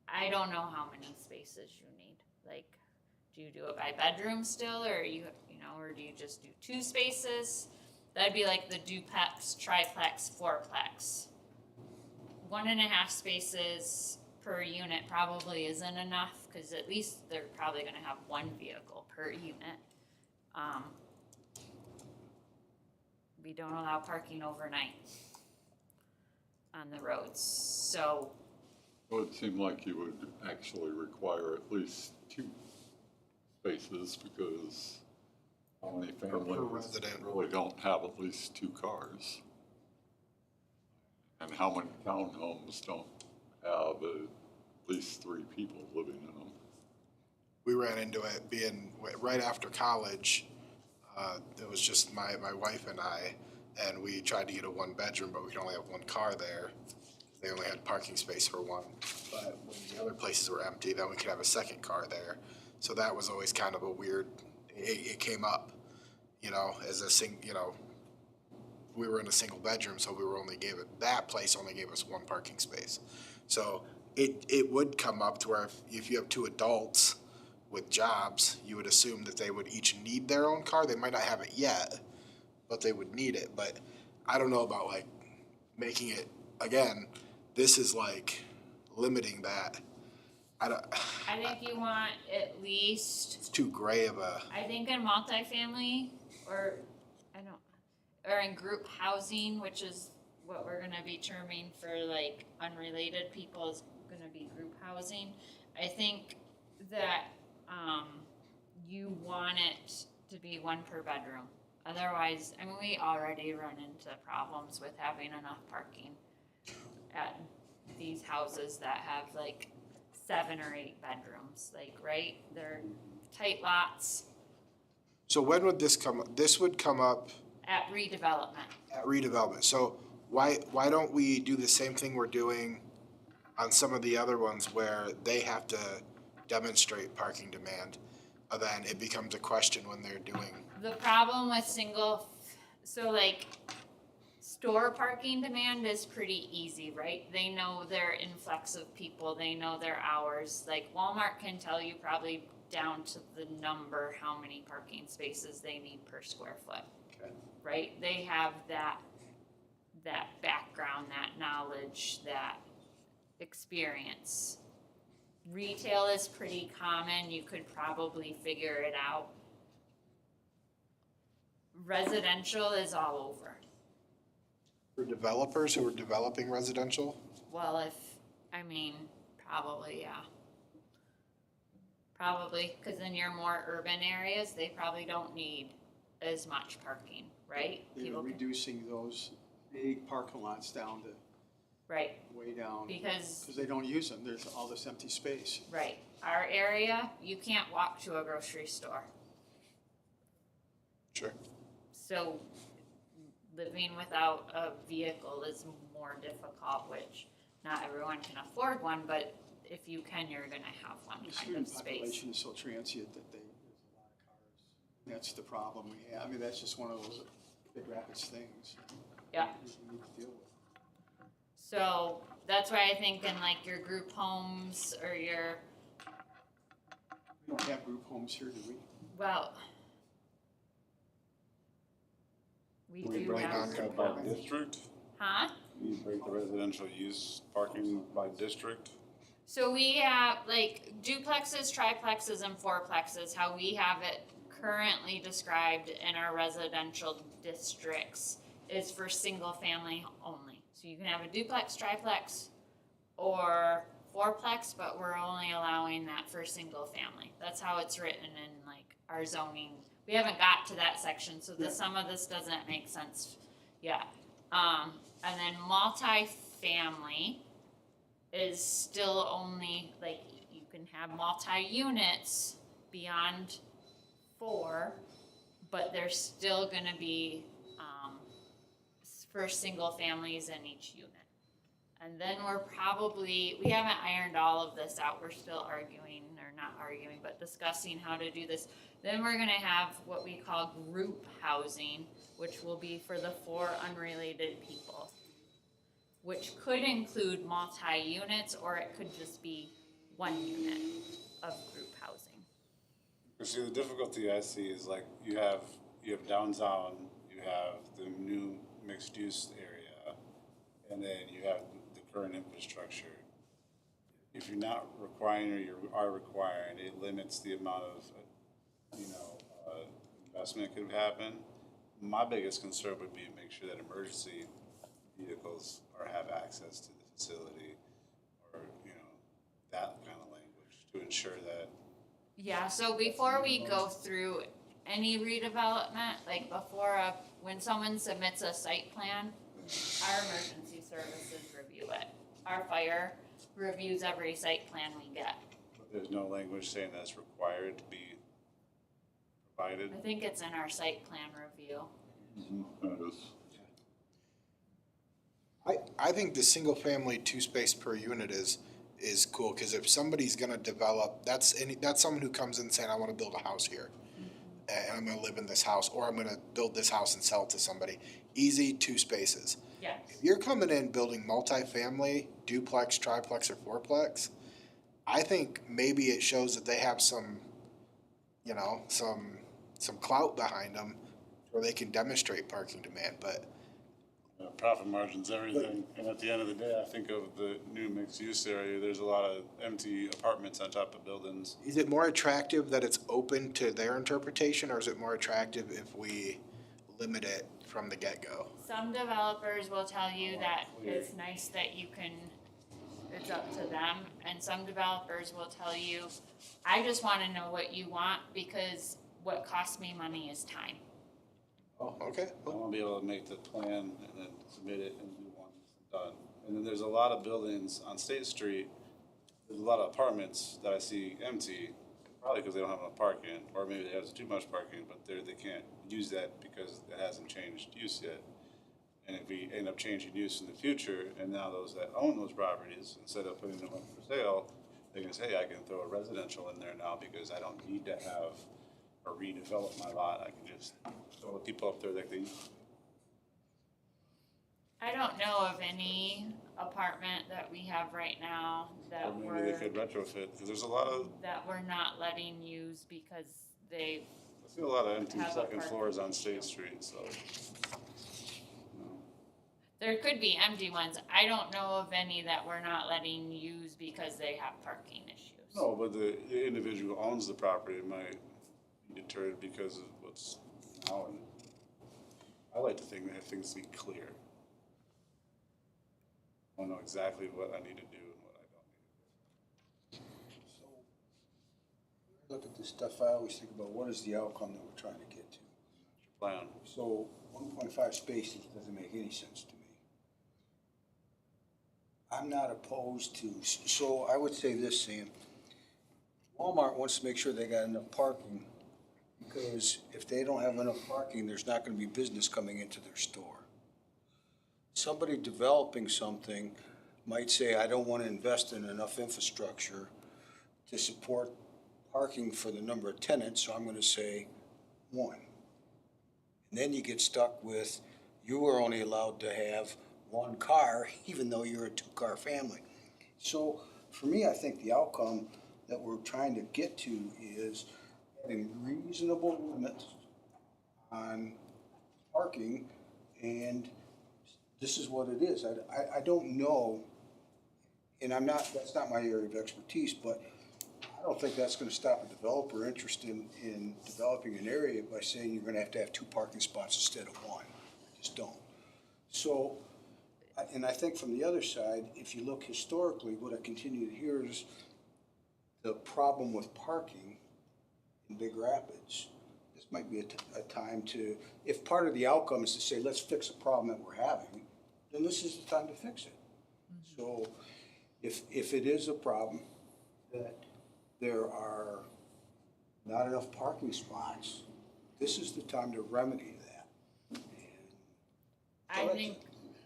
I don't know how many spaces you need. Like, do you do it by bedroom still, or or do you just do 2 spaces? That'd be like the duplex, triplex, fourplex. 1.5 spaces per unit probably isn't enough, cause at least they're probably gonna have 1 vehicle per unit. We don't allow parking overnight on the roads, so. It would seem like you would actually require at least 2 spaces, because how many families resident. really don't have at least 2 cars? And how many townhomes don't have at least 3 people living in them? We ran into it being right after college. It was just my wife and I, and we tried to get a 1-bedroom, but we could only have 1 car there. They only had parking space for 1. But when the other places were empty, then we could have a 2nd car there. So that was always kind of a weird, it came up, as we were in a single bedroom, so that place only gave us 1 parking space. So it would come up to where if you have 2 adults with jobs, you would assume that they would each need their own car. They might not have it yet, but they would need it. But I don't know about like making it, again, this is like limiting that. I think you want at least, It's too gray of a. I think in multifamily, or in group housing, which is what we're gonna be terming for like unrelated people, is gonna be group housing. I think that, you want it to be 1 per bedroom. Otherwise, I mean, we already run into problems with having enough parking at these houses that have like 7 or 8 bedrooms, like, right? They're tight lots So when would this come up? This would come up at redevelopment. at redevelopment. So why don't we do the same thing we're doing on some of the other ones where they have to demonstrate parking demand? Then it becomes a question when they're doing. The problem with Store parking demand is pretty easy, right? They know their influx of people, they know their hours. Like Walmart can tell you probably down to the number how many parking spaces they need per square foot. Okay. Right? They have that background, that knowledge, that experience. Retail is pretty common, you could probably figure it out. Residential is all over. For developers who are developing residential, Well, probably, yeah. Probably, cause in your more urban areas, they probably don't need as much parking, right? They're People can- reducing those big parking lots down to Right, way down, because, because they don't use them, there's all this empty space. right, our area, you can't walk to a grocery store. sure. So living without a vehicle is more difficult, which not everyone can afford one, but if you can, you're gonna have one The kind student of space. population is so transient that there's a lot of cars. That's the problem we have. I mean, that's just one of those Big Rapids things. Yeah. We need to deal with. So that's why I think in like your group homes or your, We don't have group homes here, do we? well, we We do bring have on group By homes. district? Huh? You break the residential use parking by district? So we have like duplexes, triplexes, and fourplexes, how we have it currently described in our residential districts is for single family only. So you can have a duplex, triplex, or fourplex, but we're only allowing that for single family. That's how it's written in like our zoning. We haven't got to that section, so some of this doesn't make sense yet. And then multifamily is still only, like, you can have multi-units beyond 4, but there's still gonna be, for single families in each unit. And then we haven't ironed all of this out, we're still arguing, or not arguing, but discussing how to do this. Then we're gonna have what we call group housing, which will be for the 4 unrelated people, which could include multi-units, or it could just be 1 unit of group housing. See, the difficulty I see is like you have downtown, you have the new mixed use area, and then you have the current infrastructure. If you're not requiring or you are requiring, it limits the amount of, investment could happen. My biggest concern would be to make sure that emergency vehicles have access to the facility, or, that kind of language to ensure that. Yeah, so before we go through any redevelopment, like when someone submits a site plan, our emergency services review it. Our fire reviews every site plan we get. But there's no language saying that's required to be provided. I think it's in our site plan review. That is, I think the single family 2 space per unit is cool, cause if somebody's gonna develop, that's someone who comes in saying, I wanna build a house here. And I'm gonna live in this house, or I'm gonna build this house and sell it to somebody. Easy 2 spaces. Yes. If you're coming in building multifamily, duplex, triplex, or fourplex, I think maybe it shows that they have some clout behind them where they can demonstrate parking demand, but Profit margin's everything, and at the end of the day, I think of the new mixed-use area, there's a lot of empty apartments on top of buildings. is it more attractive that it's open to their interpretation, or is it more attractive if we limit it from the get-go? Some developers will tell you that it's nice that it's up to them, and some developers will tell you, I just wanna know what you want, because what costs me money is time. Oh, okay. I wanna be able to make the plan and then submit it and do one and done. And then there's a lot of buildings on State Street, there's a lot of apartments that I see empty, probably because they don't have enough parking, or maybe they have too much parking, but they can't use that because it hasn't changed use yet. And if we end up changing use in the future, and now those that own those properties, instead of putting them up for sale, they can say, hey, I can throw a residential in there now because I don't need to have or redevelop my lot, I can just throw the people up there that they. I don't know of any apartment that we have right now Or that maybe we're, they could retrofit, because there's a lot of, that we're not letting use because they, I see a lot of empty Have a second parking floors on issue. State Street, so. there could be empty ones. I don't know of any that we're not letting use because they have parking issues. No, but the individual who owns the property might be deterred because of what's now. And I like to think that things be clear. I know exactly what I need to do and what I don't need to do. So, when I look at this stuff, I always think about what is the outcome that we're trying to get to. Plan. So 1.5 spaces doesn't make any sense to me. I'm not opposed to, so I would say this, Sam. Walmart wants to make sure they got enough parking, because if they don't have enough parking, there's not gonna be business coming into their store. Somebody developing something might say, I don't wanna invest in enough infrastructure to support parking for the number of tenants, so I'm gonna say 1. And then you get stuck with, you are only allowed to have 1 car, even though you're a 2-car family. So for me, I think the outcome that we're trying to get to is having reasonable limits on parking, and this is what it is. I don't know, and that's not my area of expertise, but I don't think that's gonna stop a developer interested in developing an area by saying you're gonna have to have 2 parking spots instead of 1. I just don't. So, and I think from the other side, if you look historically, what I continue to hear is the problem with parking in Big Rapids. This might be a time to, if part of the outcome is to say, let's fix a problem that we're having, then this is the time to fix it. So if it is a problem that there are not enough parking spots, this is the time to remedy that. I think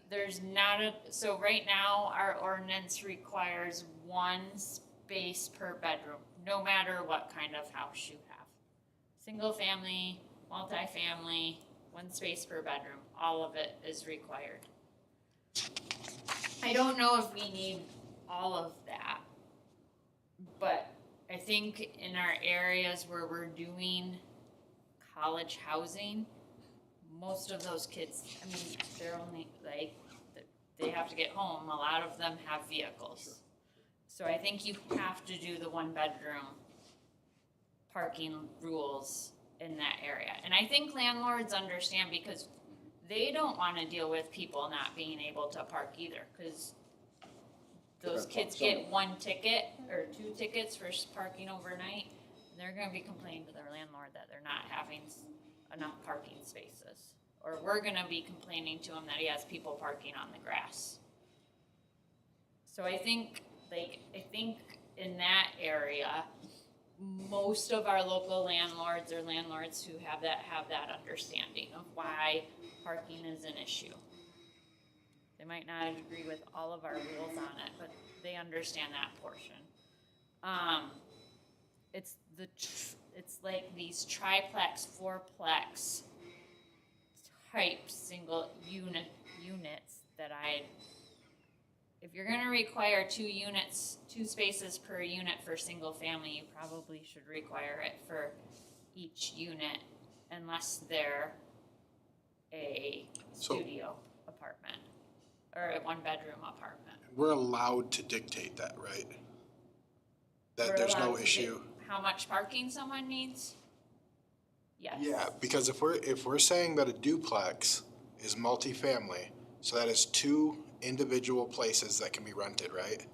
there's not a, so right now, our ordinance requires 1 space per bedroom, no matter what kind of house you have. Single family, multifamily, 1 space per bedroom, all of it is required. I don't know if we need all of that, but I think in our areas where we're doing college housing, most of those kids, I mean, they're only like, they have to get home, a lot of them have vehicles. So I think you have to do the 1-bedroom parking rules in that area. And I think landlords understand, because they don't wanna deal with people not being able to park either, cause those kids get 1 ticket or 2 tickets for parking overnight, and they're gonna be complaining to their landlord that they're not having enough parking spaces. Or we're gonna be complaining to him that he has people parking on the grass. So I think in that area, most of our local landlords or landlords who have that understanding of why parking is an issue. They might not agree with all of our rules on it, but they understand that portion. It's like these triplex, fourplex type single units that if you're gonna require 2 spaces per unit for single family, you probably should require it for each unit, unless they're a studio apartment or a 1-bedroom apartment. We're allowed to dictate that, right? That We're there's no allowed to issue. How much parking someone needs? Yes. Yeah, because if we're saying that a duplex is multifamily, so that is 2 individual places that can be rented, right?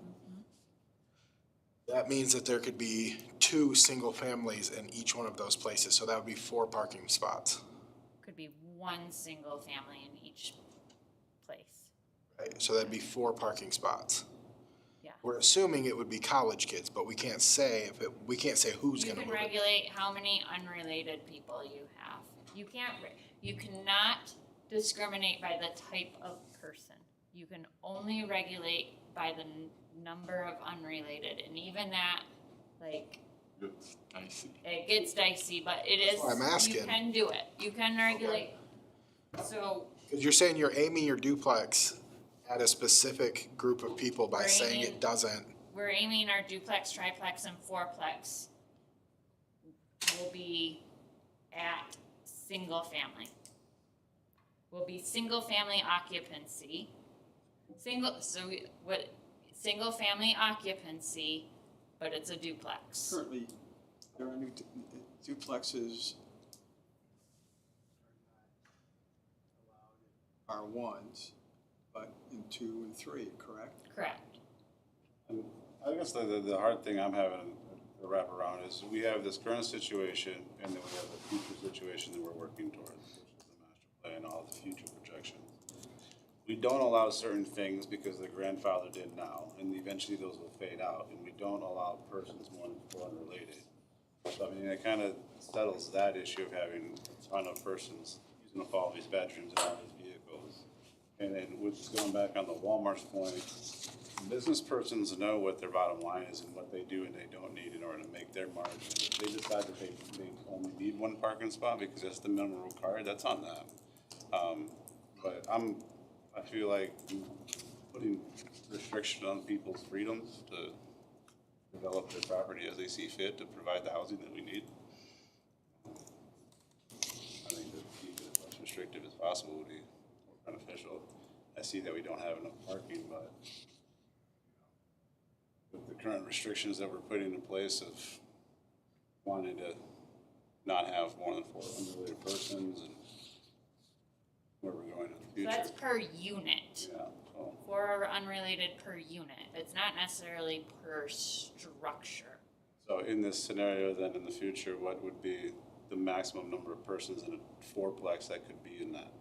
That means that there could be 2 single families in each one of those places, so that would be 4 parking spots. Could be 1 single family in each place. Right, so that'd be 4 parking spots. Yeah. We're assuming it would be college kids, but we can't say we can't say who's You gonna can move it. regulate how many unrelated people you have. You cannot discriminate by the type of person. You can only regulate by the number of unrelated, and even that, like, It's dicey. it gets dicey, but it is, That's why I'm asking. you can do it. You can regulate. So Because you're saying you're aiming your duplex at a specific group of people by We're saying aiming- it doesn't. We're aiming our duplex, triplex, and fourplex will be at single family. Will be single family occupancy. Single family occupancy, but it's a duplex. Currently, there are new duplexes are R1s, but in 2 and 3, correct? Correct. And I guess the hard thing I'm having to wrap around is we have this current situation, and then we have the future situation that we're working towards, which is the master plan and all the future projections. We don't allow certain things because the grandfather did now, and eventually those will fade out, and we don't allow persons more than 4 unrelated. So I mean, it kind of settles that issue of having a ton of persons using up all these bedrooms and all these vehicles. And then with going back on the Walmart's point, business persons know what their bottom line is and what they do and they don't need in order to make their margin. If they decide that they only need 1 parking spot because that's the minimum required, that's on them. But I feel like putting restriction on people's freedoms to develop their property as they see fit to provide the housing that we need. I think that keeping it as much restrictive as possible would be more beneficial. I see that we don't have enough parking, but with the current restrictions that we're putting in place of wanting to not have more than 4 unrelated persons and where we're going in the So future. that's per unit. Yeah, so. 4 are unrelated per unit. It's not necessarily per structure. So in this scenario, then in the future, what would be the maximum number of persons in a 4-plex that could be in that?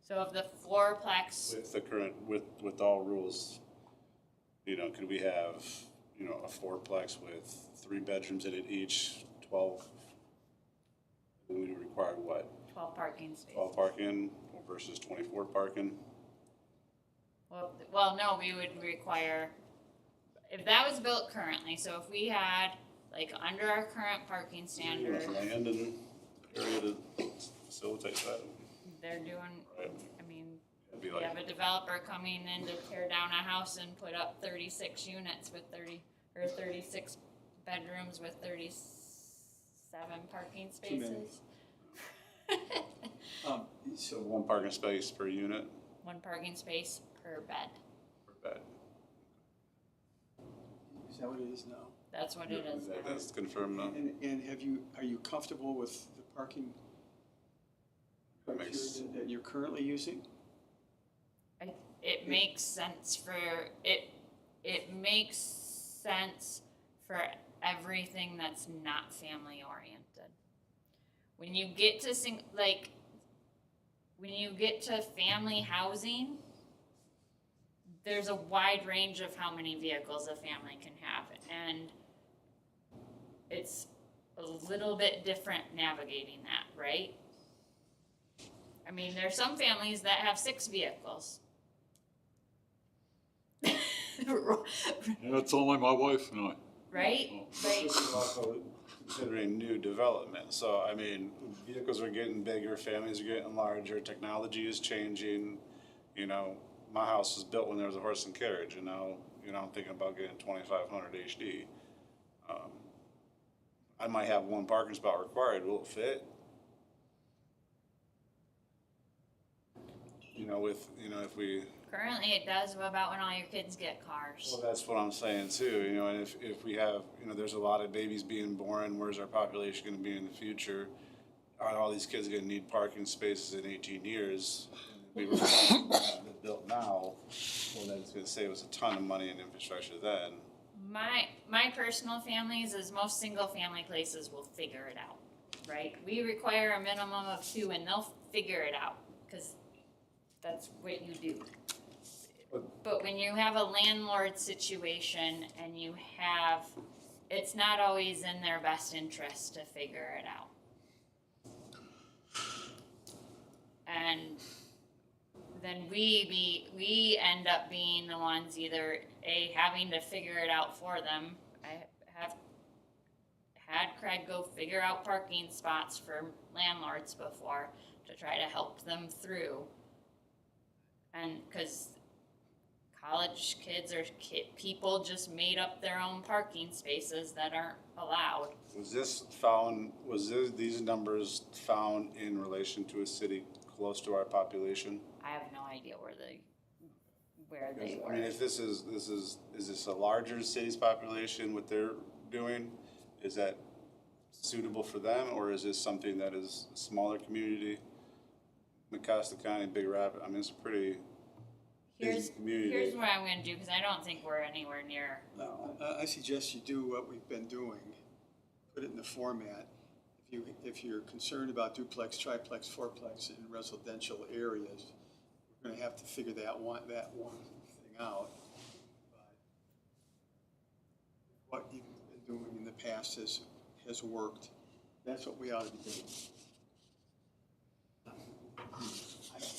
So of the fourplex, With the current, with all rules, you know, could we have, you know, a 4-plex with 3 bedrooms in it each, 12? And we require what, 12 parking spaces. 12 parking versus 24 parking? Well, no, we would require, if that was built currently, so if we had, like, under our current parking standard, Land and area to facilitate that, they're doing, right? I mean, It'd be we like, have a developer coming in to tear down a house and put up 36 units with 36 bedrooms with 37 parking Too many. spaces. so 1 parking space per unit 1 parking space per bed. per bed. Is that what it is now? That's what it is. That's confirmed now. And are you comfortable with the parking That makes- criteria that you're currently using? It makes sense for it. It makes sense for everything that's not family oriented. When you get to when you get to family housing, there's a wide range of how many vehicles a family can have, and it's a little bit different navigating that, right? I mean, there's some families that have 6 vehicles. It's only my wife and I. Right? Like, This is also considering new development, so I mean, vehicles are getting bigger, families are getting larger, technology is changing. You know, my house was built when there was a horse and carriage, and now, you know, I'm thinking about getting 2500 HD. I might have 1 parking spot required, will it fit? You know, if we, currently it does. What about when all your kids get cars? well, that's what I'm saying too, you know, and if we have, you know, there's a lot of babies being born, where's our population gonna be in the future? Are all these kids gonna need parking spaces in 18 years? We were built now, well, that's gonna save us a ton of money in infrastructure then. My personal families is most single family places will figure it out, right? We require a minimum of 2 and they'll figure it out, cause that's what you do. But when you have a landlord situation and you have, it's not always in their best interest to figure it out. And then we end up being the ones either having to figure it out for them. I have had Craig go figure out parking spots for landlords before to try to help them through. And, cause college kids or people just made up their own parking spaces that aren't allowed. These numbers found in relation to a city close to our population? I have no idea where they I were. mean, if is this a larger city's population, what they're doing? Is that suitable for them, or is this something that is a smaller community? Mecosta County, Big Rapid, I mean, it's a pretty busy community. Here's what I'm gonna do, cause I don't think we're anywhere near. I suggest you do what we've been doing, put it in the format. If you're concerned about duplex, triplex, fourplex in residential areas, we're gonna have to figure that one thing out. But what you've been doing in the past has worked. That's what we ought to be doing. I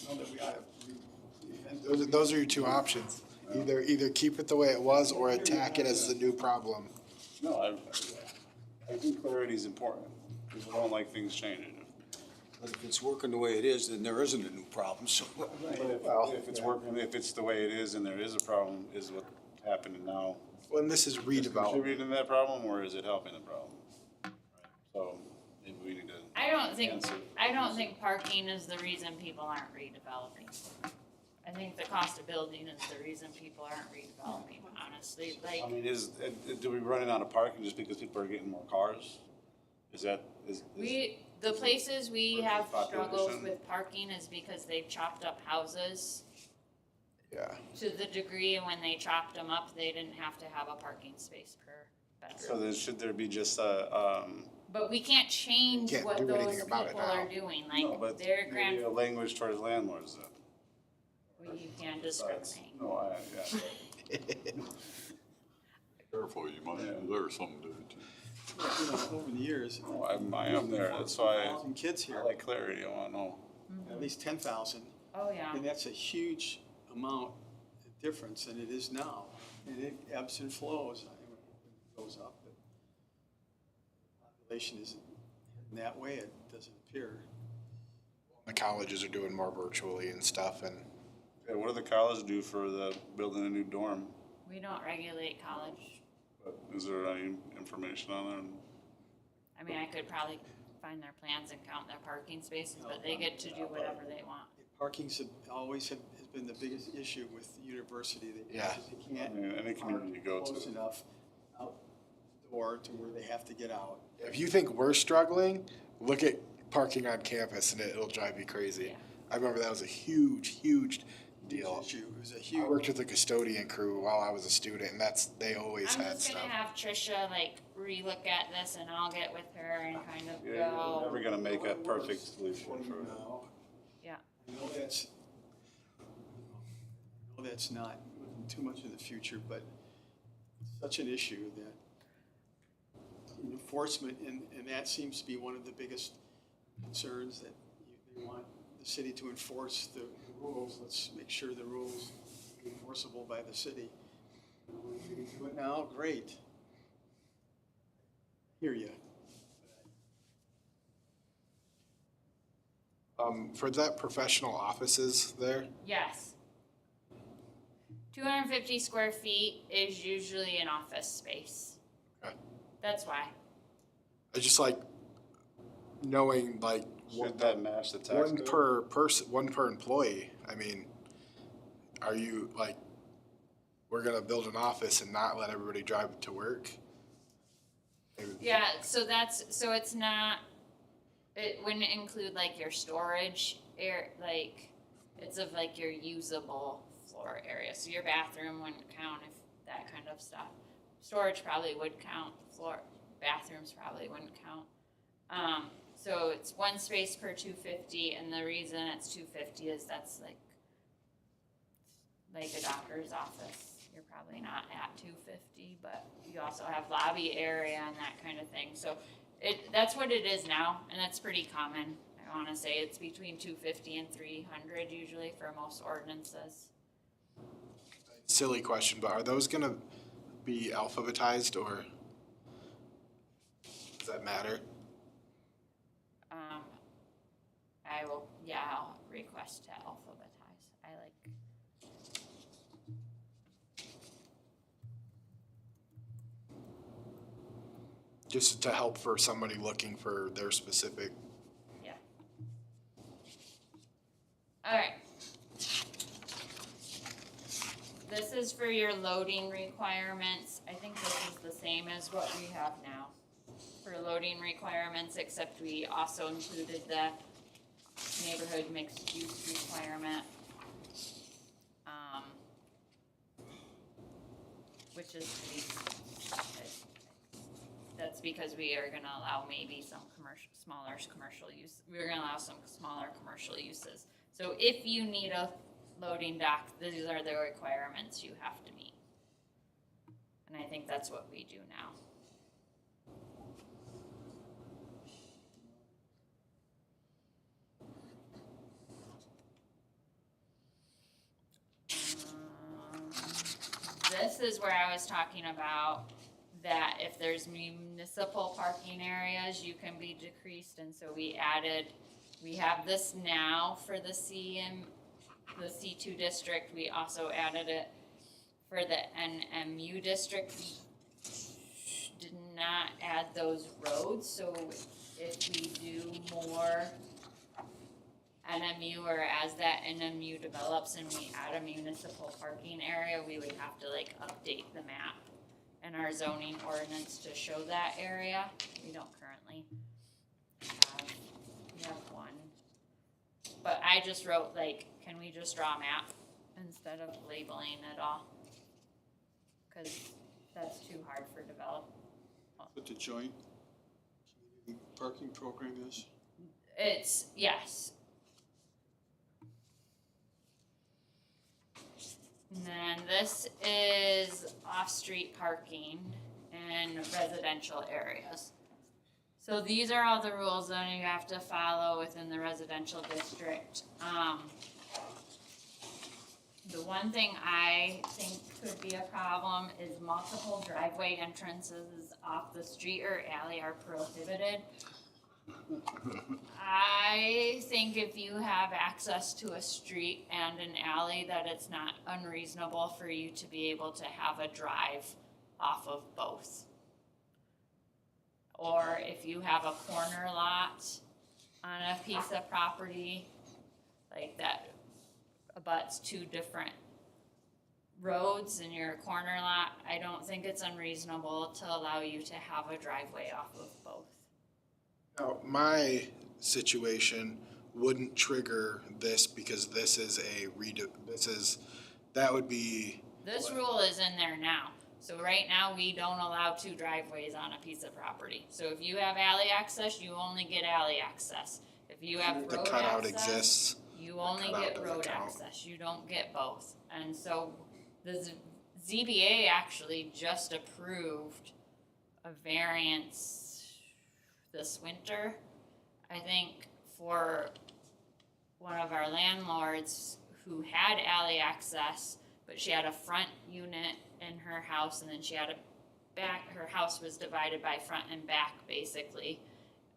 don't know that we ought to. Those are your two options. Either keep it the way it was or attack it as the new problem. No, I think clarity is important. People don't like things changing. But if it's working the way it is, then there isn't a new problem, so. But if it's working, if it's the way it is and there is a problem, is what happening now When this is redevelopment, contributing to that problem, or is it helping the problem? So maybe we need to. I answer. don't think parking is the reason people aren't redeveloping. I think the cost of building is the reason people aren't redeveloping, honestly, like. I mean, do we running out of parking just because people are getting more cars? The places we have struggles Population. with parking is because they've chopped up houses yeah. to the degree, and when they chopped them up, they didn't have to have a parking space per So bedroom. then should there be just But we can't change Can't what do those anything about it people are now. doing, no, like, but their maybe a language towards landlords then? you can't discriminate. No, yeah. Careful, you might be there someday too. You know, over the years, No, I am there. That's why 1,000 kids I here, like clarity. I want to know. at least 10,000. Oh, yeah. And that's a huge amount of difference, and it is now. And it ebbs and flows. It goes up, but population isn't in that way, it doesn't appear. The colleges are doing more virtually and stuff, and Yeah, what do the colleges do for the building a new dorm? We don't regulate college. But is there any information on there? I mean, I could probably find their plans and count their parking spaces, but they get to do whatever they want. Parking's has been the biggest issue with the university. Yeah. They can't I mean, any community you go park close to. enough out the door to where they have to get out. if you think we're struggling, look at parking on campus and it'll drive you crazy. Yeah. I remember that was a huge deal. Issue. It was a I huge. worked with the custodian crew while I was a student, and they always I'm had just stuff. gonna have Trisha like relook at this, and I'll get with her and kind of Yeah, you're never go. gonna make a perfect solution For you for it. now. Yeah. I know that's not too much in the future, but it's such an issue that enforcement, and that seems to be one of the biggest concerns, that they want the city to enforce the rules. Let's make sure the rules are enforceable by the city. If we can do it now, great. Hear you. For that professional offices there, Yes. 250 square feet is usually an office space. Okay. That's why. I just like knowing like Should that match the tax one code? per person, one per employee. I mean, are you like, we're gonna build an office and not let everybody drive to work? Yeah, so it's not, it wouldn't include like your storage like, it's of like your usable floor area. So your bathroom wouldn't count if that kind of stuff. Storage probably would count, bathrooms probably wouldn't count. So it's one space per 250, and the reason it's 250 is that's like a doctor's office. You're probably not at 250, but you also have lobby area and that kind of thing. So that's what it is now, and that's pretty common. I wanna say it's between 250 and 300 usually for most ordinances. Silly question, but are those gonna be alphabetized or does that matter? I'll request to alphabetize. Just to help for somebody looking for their specific. Yeah. Alright. This is for your loading requirements. I think this is the same as what we have now for loading requirements, except we also included the neighborhood mixed use requirement. Which is that's because we are gonna allow maybe some smaller commercial use. We're gonna allow some smaller commercial uses. So if you need a loading dock, these are the requirements you have to meet. And I think that's what we do now. This is where I was talking about that if there's municipal parking areas, you can be decreased, and so we have this now for the the C2 district. We also added it for the NMU district. We did not add those roads, so if we do more NMU, or as that NMU develops and we add a municipal parking area, we would have to like update the map and our zoning ordinance to show that area. We don't currently have, we have one. But I just wrote like, can we just draw a map instead of labeling it all? Cause that's too hard for develop. What the joint community parking program is? It's, yes. And then this is off-street parking in residential areas. So these are all the rules that you have to follow within the residential district. The one thing I think could be a problem is multiple driveway entrances off the street or alley are prohibited. I think if you have access to a street and an alley, that it's not unreasonable for you to be able to have a drive off of both. Or if you have a corner lot on a piece of property, like that abuts two different roads in your corner lot, I don't think it's unreasonable to allow you to have a driveway off of both. Now, my situation wouldn't trigger this because this is that would be. This rule is in there now. So right now, we don't allow two driveways on a piece of property. So if you have alley access, you only get alley access. If you have road The cutout access, exists. you only cutout get doesn't road count. access. You don't get both. And so the ZBA actually just approved a variance this winter, I think, for one of our landlords who had alley access, but she had a front unit in her house, and then she had a back. Her house was divided by front and back, basically,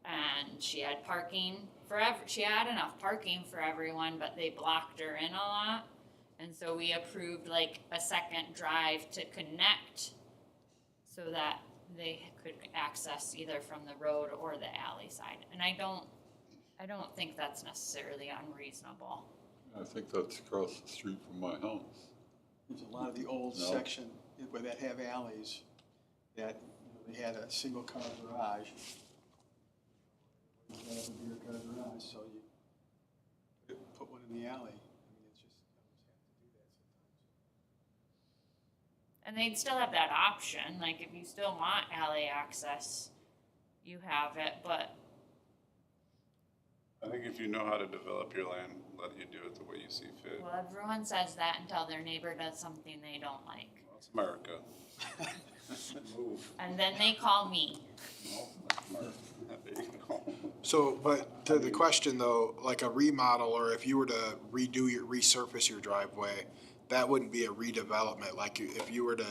and she had parking forever. She had enough parking for everyone, but they blocked her in a lot, and so we approved like a second drive to connect, so that they could access either from the road or the alley side. And I don't think that's necessarily unreasonable. I think that's across the street from my house. There's a lot of the old No. section where that have alleys that, they had a single car garage. You have a beer car garage, so you put one in the alley. I mean, it's just, you almost have to do that sometimes. And they'd still have that option, like if you still want alley access, you have it, but I think if you know how to develop your land, let you do it the way you see fit. well, everyone says that until their neighbor does something they don't like. Well, it's America. Move. And then they call me. No, that's America. There you go. So, but to the question though, like a remodel, or if you were to resurface your driveway, that wouldn't be a redevelopment. Like if you were to.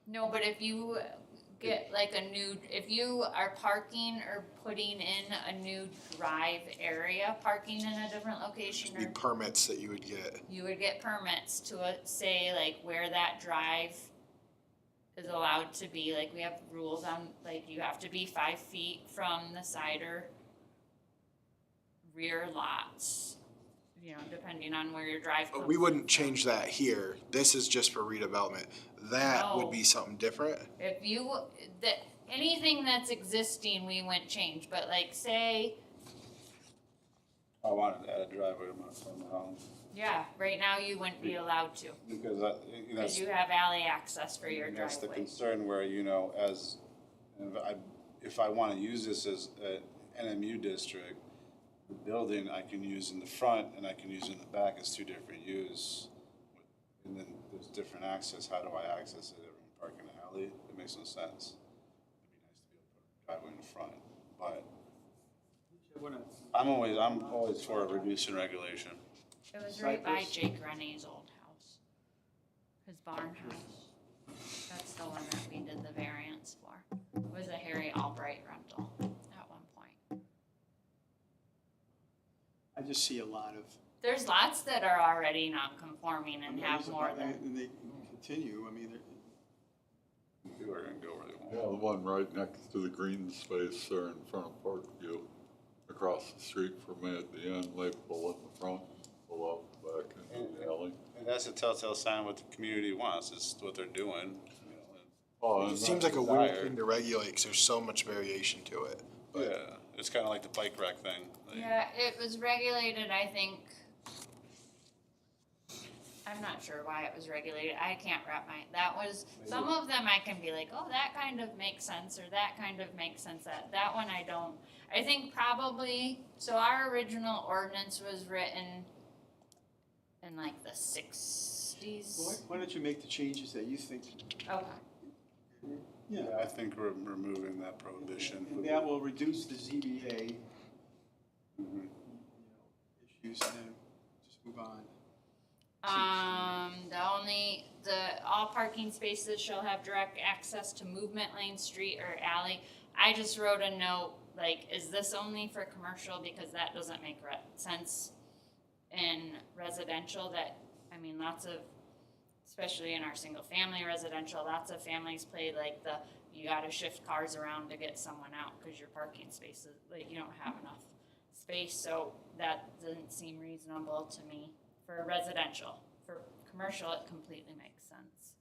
No, but if you get like if you are parking or putting in a new drive area, parking in a different location, Be permits that you would get. you would get permits to say like where that drive is allowed to be, like, we have rules on, like, you have to be 5 feet from the side or rear lots, you know, depending on where your drive comes. But we wouldn't change that here. This is just for redevelopment. That would be something different. If you, anything that's existing, we wouldn't change, but like, say, I wanted to add a driveway to my home, yeah, right now you wouldn't be allowed to, because because you have alley access for your that's the driveway. concern where, you know, if I wanna use this as a NMU district, the building I can use in the front and I can use in the back as 2 different use. And then there's different access. How do I access it? Everyone park in the alley? It makes no sense. It'd be nice to be able to put a driveway in the front, but I'm always for reducing regulation. It was right by Jake Rennie's old house, his barn house. That's the one that we did the variance for. It was a Harry Albright rental at one point. I just see a lot of. There's lots that are already non-conforming and have more than. And they continue, I mean, People are gonna go where they want. Yeah, the one right next to the green space there in front of Parkview, across the street from me at the end, they pull in the front, pull out the back into the alley. And that's a telltale sign what the community wants. It's what they're doing. You know, Oh, It and seems that- like a weird desire. thing to regulate because there's so much variation to it. But yeah, it's kind of like the bike rack thing. Like, Yeah, it was regulated, I think. I'm not sure why it was regulated. I can't wrap that was, some of them I can be like, oh, that kind of makes sense, or that kind of makes sense. That one I don't. I think probably, so our original ordinance was written in like the 60s. why don't you make the changes that you think? Okay. Yeah, I think we're removing that prohibition. And that will reduce the ZBA Mhm. issues and then just move on. All parking spaces shall have direct access to movement lane, street, or alley. I just wrote a note, like, is this only for commercial? Because that doesn't make sense in residential. That, I mean, especially in our single family residential, lots of families play like you gotta shift cars around to get someone out because your parking spaces, like, you don't have enough space, so that doesn't seem reasonable to me for residential. For commercial, it completely makes sense.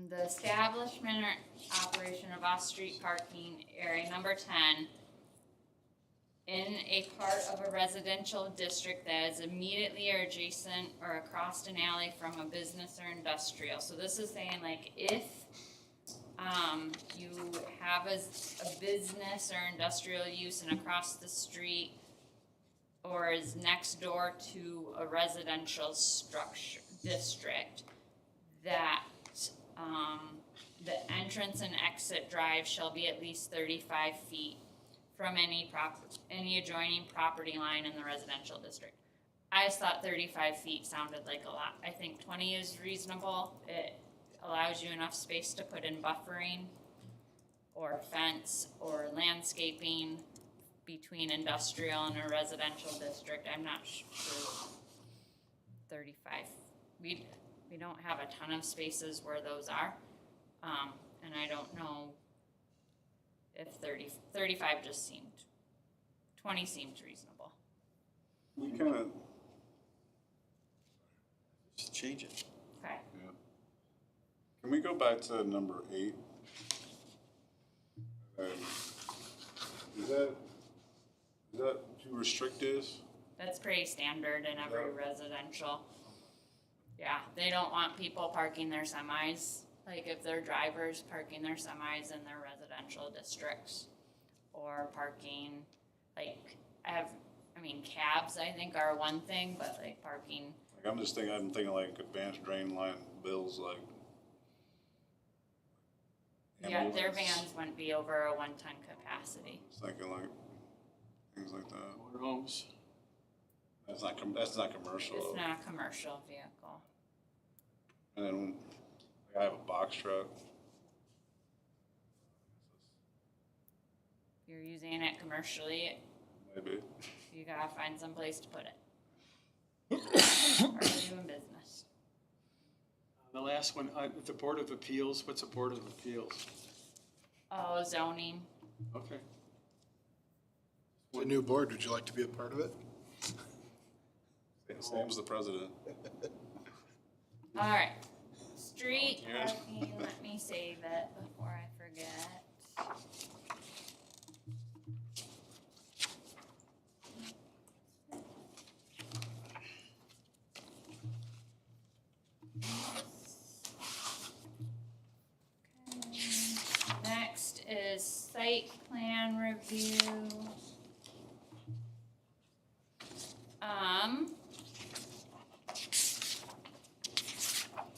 The establishment or operation of off-street parking area, number 10, in a part of a residential district that is immediately or adjacent or across an alley from a business or industrial. So this is saying, like, if you have a business or industrial use and across the street or is next door to a residential structure district, that the entrance and exit drive shall be at least 35 feet from any adjoining property line in the residential district. I just thought 35 feet sounded like a lot. I think 20 is reasonable. It allows you enough space to put in buffering or fence or landscaping between industrial and a residential district. I'm not sure 35. We don't have a ton of spaces where those are. And I don't know if 35 just seemed, 20 seemed reasonable. We kind of, Just change it. Okay. can we go back to number 8? Is that too restrictive? That's pretty standard in every residential. Yeah, they don't want people parking their semis, like if they're drivers parking their semis in their residential districts. Or parking, like, cabs I think are one thing, but like parking. Like I'm thinking like advanced drain line bills, like. Yeah, their ambulance. vans wouldn't be over a 1-ton capacity. Just thinking like, things like that. Motorhomes. That's not commercial. It's not a commercial vehicle. And then, like I have a box truck. you're using it commercially, Maybe. you gotta find some place to put it. Or doing business. The last one, the Board of Appeals, what's a Board of Appeals? Oh, zoning. Okay. The new board, would you like to be a part of it? Same as the president. Alright, street Yeah. parking, let me save it before I forget. Okay. Next is site plan review.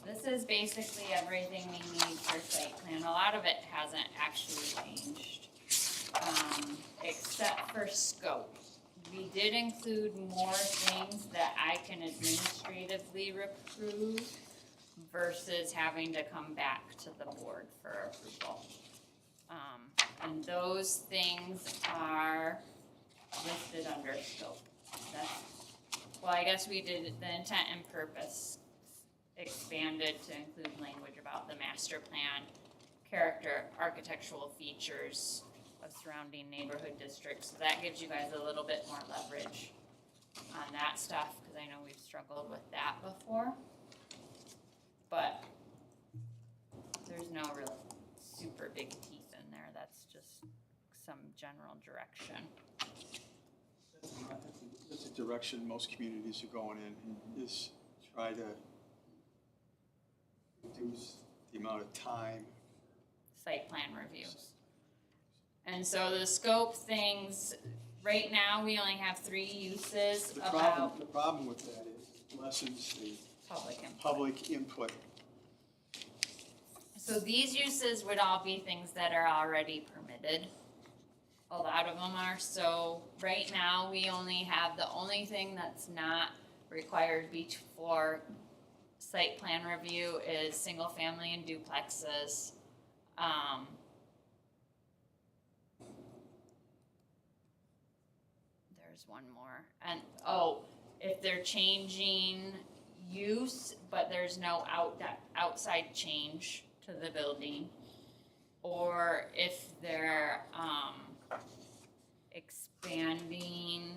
This is basically everything we need for site plan. A lot of it hasn't actually changed, except for scope. We did include more things that I can administratively approve versus having to come back to the board for approval. And those things are listed under scope. Well, I guess we did the intent and purpose expanded to include language about the master plan, character, architectural features of surrounding neighborhood districts. So that gives you guys a little bit more leverage on that stuff, because I know we've struggled with that before. But there's no real super big teeth in there. That's just some general direction. That's a direction most communities are going in, is try to reduce the amount of time. Site plan reviews. And so the scope things, right now, we only have 3 uses The about problem with that is it lessens the public input. public input. So these uses would all be things that are already permitted. A lot of them are, so right now, we only have, the only thing that's not required for site plan review is single family and duplexes. There's one more, and, if they're changing use, but there's no outside change to the building, or if they're, expanding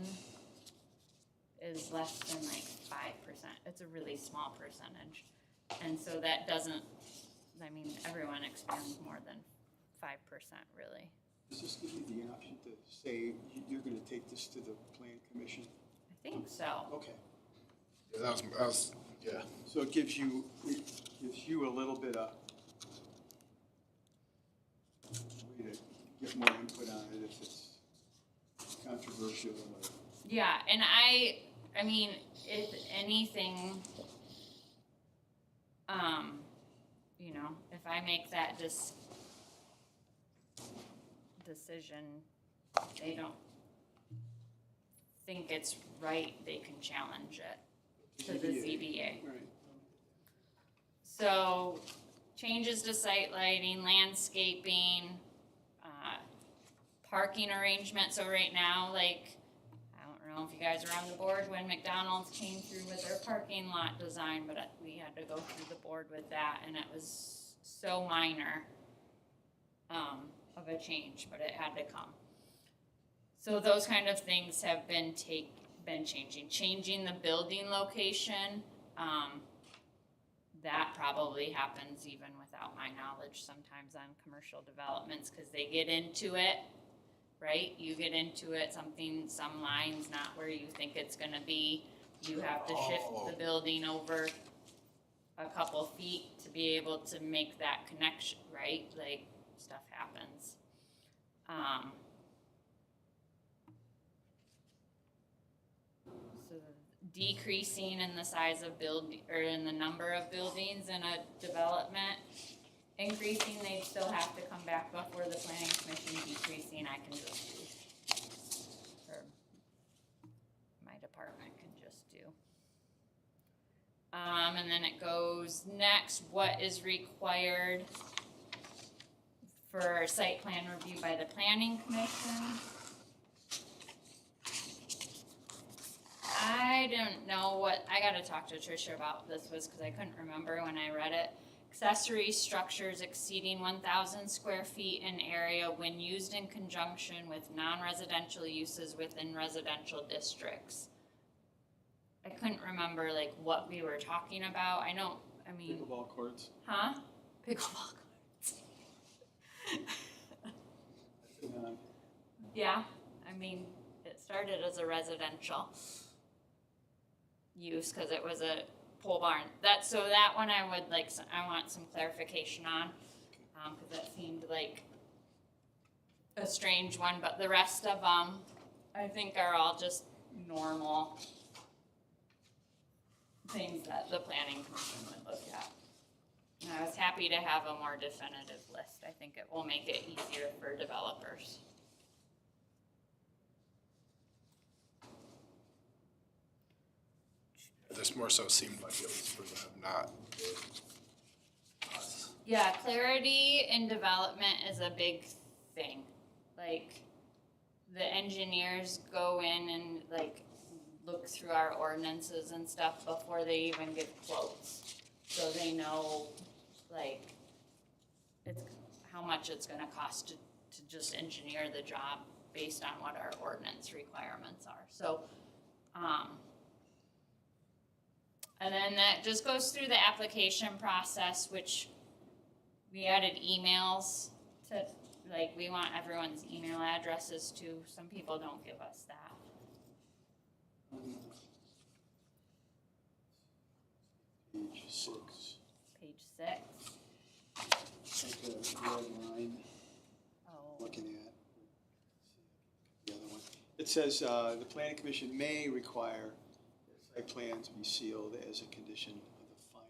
is less than like 5%. It's a really small percentage. And so that doesn't, everyone expands more than 5% really. Does this give you the option to say you're gonna take this to the plan commission? I think so. Okay, Yeah, that was, yeah. so it gives you a little bit of way to get more input on it if it's controversial or. Yeah, and I mean, if anything, if I make that decision, they don't think it's right, they can challenge it to the ZBA. Right. So, changes to site lighting, landscaping, parking arrangement, so right now, I don't know if you guys were on the board when McDonald's came through with their parking lot design, but we had to go through the board with that, and it was so minor, of a change, but it had to come. So those kind of things have been changing the building location, that probably happens even without my knowledge sometimes on commercial developments, cause they get into it, right? You get into it, some line's not where you think it's gonna be, you have to shift the building over a couple feet to be able to make that connection, right? Like, stuff happens. So decreasing in the size of or in the number of buildings in a development, increasing, they still have to come back before the planning commission. Decreasing, I can just do, or my department can just do. And then it goes next, what is required for site plan review by the planning commission. I don't know what, I gotta talk to Tricia about this was, cause I couldn't remember when I read it. Accessory structures exceeding 1,000 square feet in area when used in conjunction with non-residential uses within residential districts. I couldn't remember like what we were talking about. I mean, Pickleball courts. huh? Pickleball courts. Yeah, I mean, it started as a residential use, cause it was a pole barn. So that one I would like, I want some clarification on, cause that seemed like a strange one, but the rest of them, I think are all just normal things that the planning commission would look at. And I was happy to have a more definitive list. I think it will make it easier for developers. This more so seemed like it was for them, not us. Yeah, clarity in development is a big thing. Like, the engineers go in and like look through our ordinances and stuff before they even give quotes. So they know like how much it's gonna cost to just engineer the job based on what our ordinance requirements are. So, and then that just goes through the application process, which we added emails to, like, we want everyone's email addresses too. Some people don't give us that. Page 6. Page 6. Like a red line, Oh. looking at the other one. It says, the planning commission may require the site plan to be sealed as a condition of the final.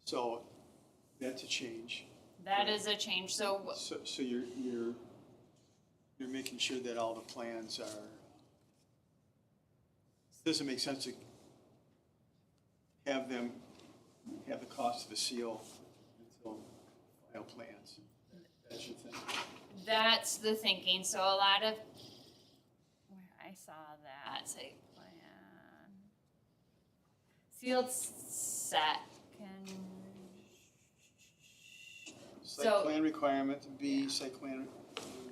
So that's a change. That is a change, so, So you're making sure that all the plans are, doesn't make sense to have the cost of a seal until final plans. That's your thing. that's the thinking, so a lot of, where I saw that site plan. Sealed set can. Site So- plan requirement, B, site plan.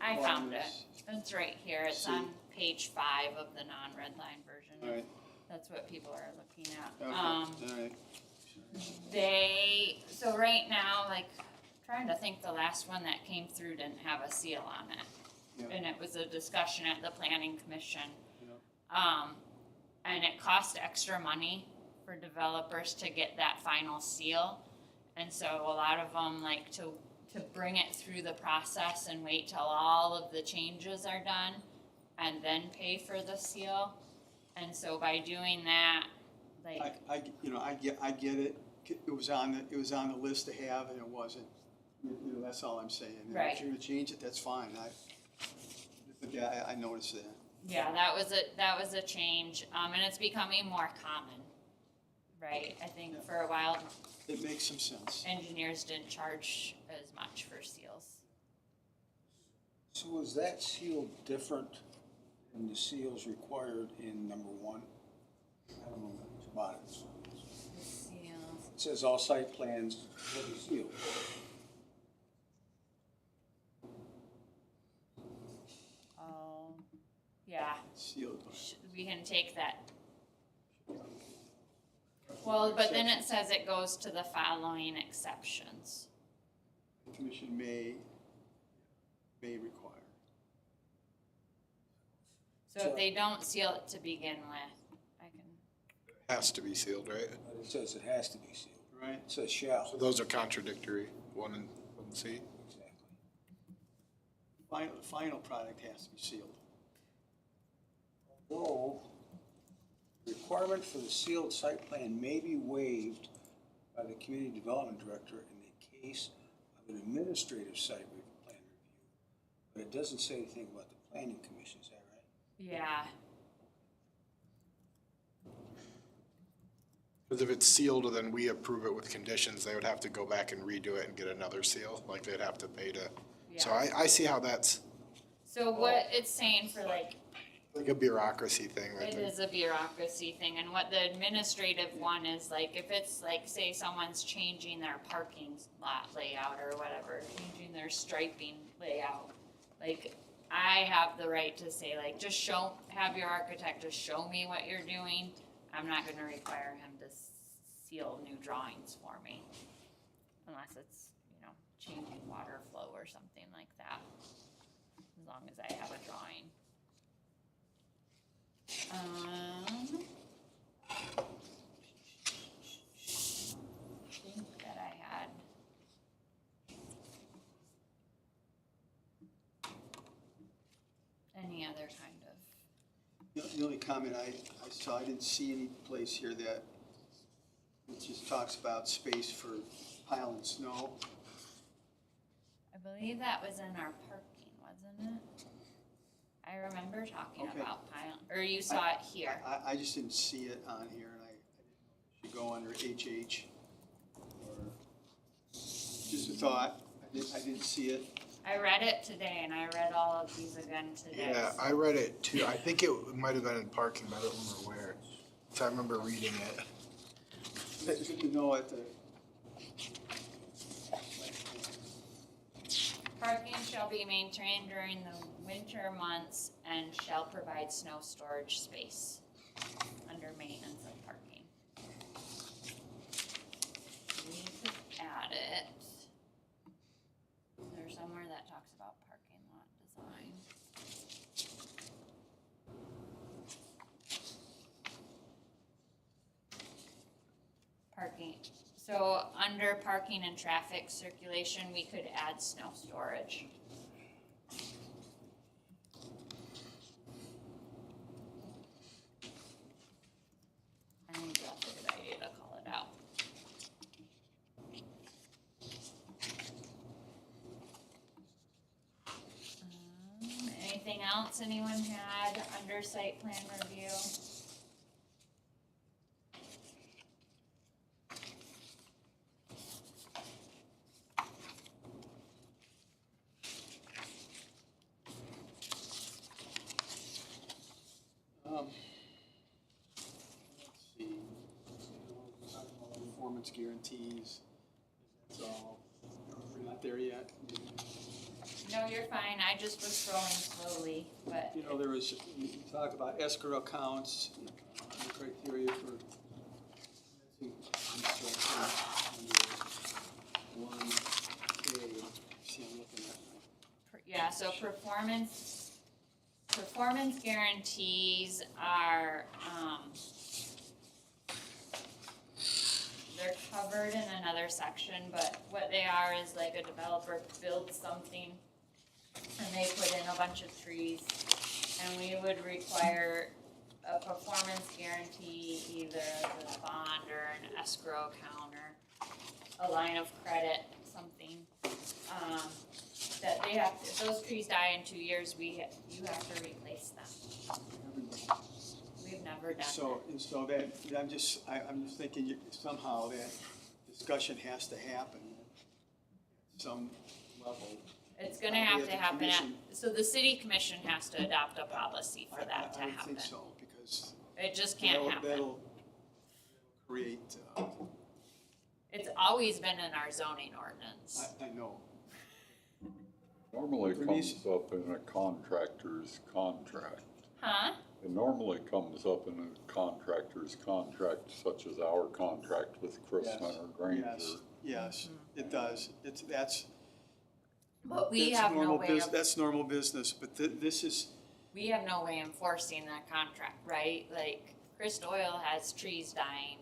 I found it. requirements. It's right here, it's See. on page 5 of the non-red line version. All right, That's what people are looking at. okay, all right. So right now, like, trying to think, the last one that came through didn't have a seal on it. Yeah. And it was a discussion at the planning commission. Yeah. And it cost extra money for developers to get that final seal. And so a lot of them like to bring it through the process and wait till all of the changes are done and then pay for the seal. And so by doing that, like, I get it. It was on the list to have and it wasn't. That's all I'm saying. And Right. if you're gonna change it, that's fine. I noticed that. yeah, that was a change, and it's becoming more common, right? I think for a while, It makes some sense. engineers didn't charge as much for seals. So is that seal different than the seals required in number 1? I don't know much about it. The seals, It says all site plans will be sealed. oh, yeah, Sealed. we can take that. Well, but then it says it goes to the following exceptions. The commission may require. So if they don't seal it to begin with, I can, Has to be sealed, right? But it says it has to be sealed. Right? It says shall. So those are contradictory, 1 and C. Exactly. The final product has to be sealed. Although, requirement for the sealed site plan may be waived by the community development director in the case of an administrative site plan review. But it doesn't say anything about the planning commission, is that right? yeah, Because if it's sealed, then we approve it with conditions, they would have to go back and redo it and get another seal, like they'd have to pay to So Yeah. I see how that's So what it's saying for like, like a bureaucracy thing right it there. is a bureaucracy thing, and what the administrative one is like, if it's like, say someone's changing their parking lot layout or whatever, changing their striping layout, like, I have the right to say like, just have your architect just show me what you're doing. I'm not gonna require him to seal new drawings for me, unless it's, changing water flow or something like that, as long as I have a drawing. I think that I had. Any other kind of, The only comment I saw, I didn't see any place here that it just talks about space for piling snow. I believe that was in our parking, wasn't it? I remember talking Okay. about pile, or you saw it here. I just didn't see it on here, and I didn't know if it should go under HH, or, just a thought, I didn't see it. I read it today, and I read all of these again today. Yeah, I read it too. I think it might have been in parking, but I don't remember where. So I remember reading it. It's good to know at the, Parking shall be maintained during the winter months and shall provide snow storage space under maintenance of parking. We need to add it. There's somewhere that talks about parking lot design. Parking, so under parking and traffic circulation, we could add snow storage. I think that's a good idea to call it out. Anything else anyone had under site plan review? let's see, performance guarantees, that's all, we're not there yet. No, you're fine, I just was scrolling slowly, but You know, there was, you talk about escrow accounts, the criteria for one A, see, I'm looking at. yeah, so performance guarantees are, they're covered in another section, but what they are is like a developer builds something and they put in a bunch of trees, and we would require a performance guarantee, either as a bond or an escrow account or a line of credit, something. That they have, if those trees die in 2 years, you have to replace them. We've never done So, and so that, I'm just thinking somehow that discussion has to happen at some level. It's gonna have to the happen commission- so the city commission has to adopt a policy for that to I would happen. think so, because It just can't happen. that'll create, It's always been in our zoning ordinance. I know. Normally There comes needs- up in a contractor's contract. Huh? It normally comes up in a contractor's contract, such as our contract with Chrisman or Granger. Yes, it does, that's. But we that's have no normal way of, That's normal business, but this is, we have no way enforcing that contract, right? Like, Chris Doyle has trees dying.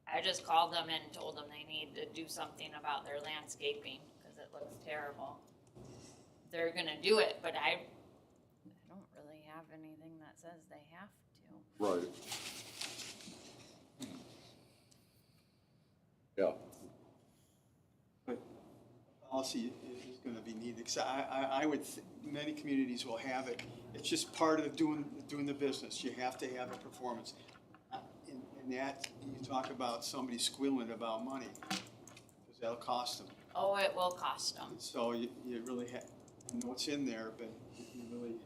I just called them and told them they need to do something about their landscaping, cause it looks terrible. They're gonna do it, but I don't really have anything that says they have to. Right. Yeah, policy is gonna be needed, 'cause I would, many communities will have it. It's just part of doing the business, you have to have a performance. And that, you talk about somebody squealing about money, because that'll cost them. Oh, it will cost them. So you really have, I know it's in there, but you really,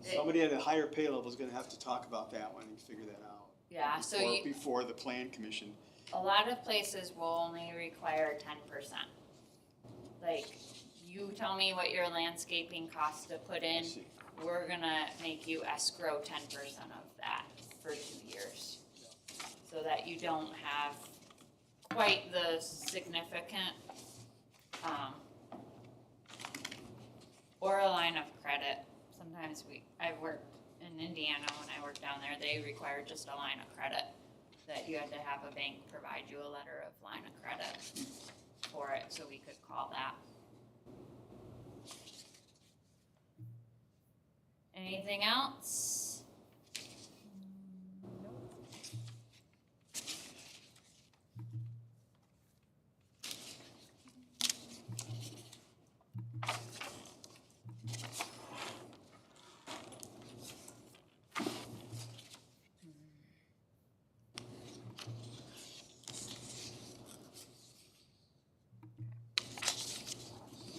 somebody at a higher pay level is gonna have to talk about that one and figure that out. Yeah, so Before the plan commission. a lot of places will only require 10%. Like, you tell me what your landscaping costs to put in, see. we're gonna make you escrow 10% of that for 2 years. So that you don't have quite the significant, or a line of credit. Sometimes I've worked in Indiana, when I worked down there, they required just a line of credit. That you had to have a bank provide you a letter of line of credit for it, so we could call that. Anything else?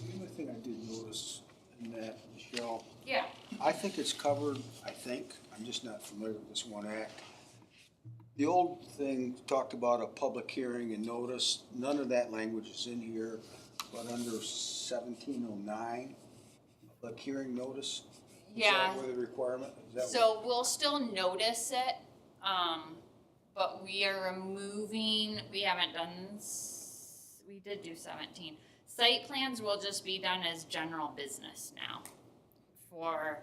The only thing I did notice in that, Michelle, Yeah, I think it's covered, I'm just not familiar with this one act. The old thing talked about a public hearing and notice, none of that language is in here, but under 1709, public hearing notice. yeah. Is that where the requirement, is that? So we'll still notice it, but we are removing, we haven't done, we did do 17. Site plans will just be done as general business now for,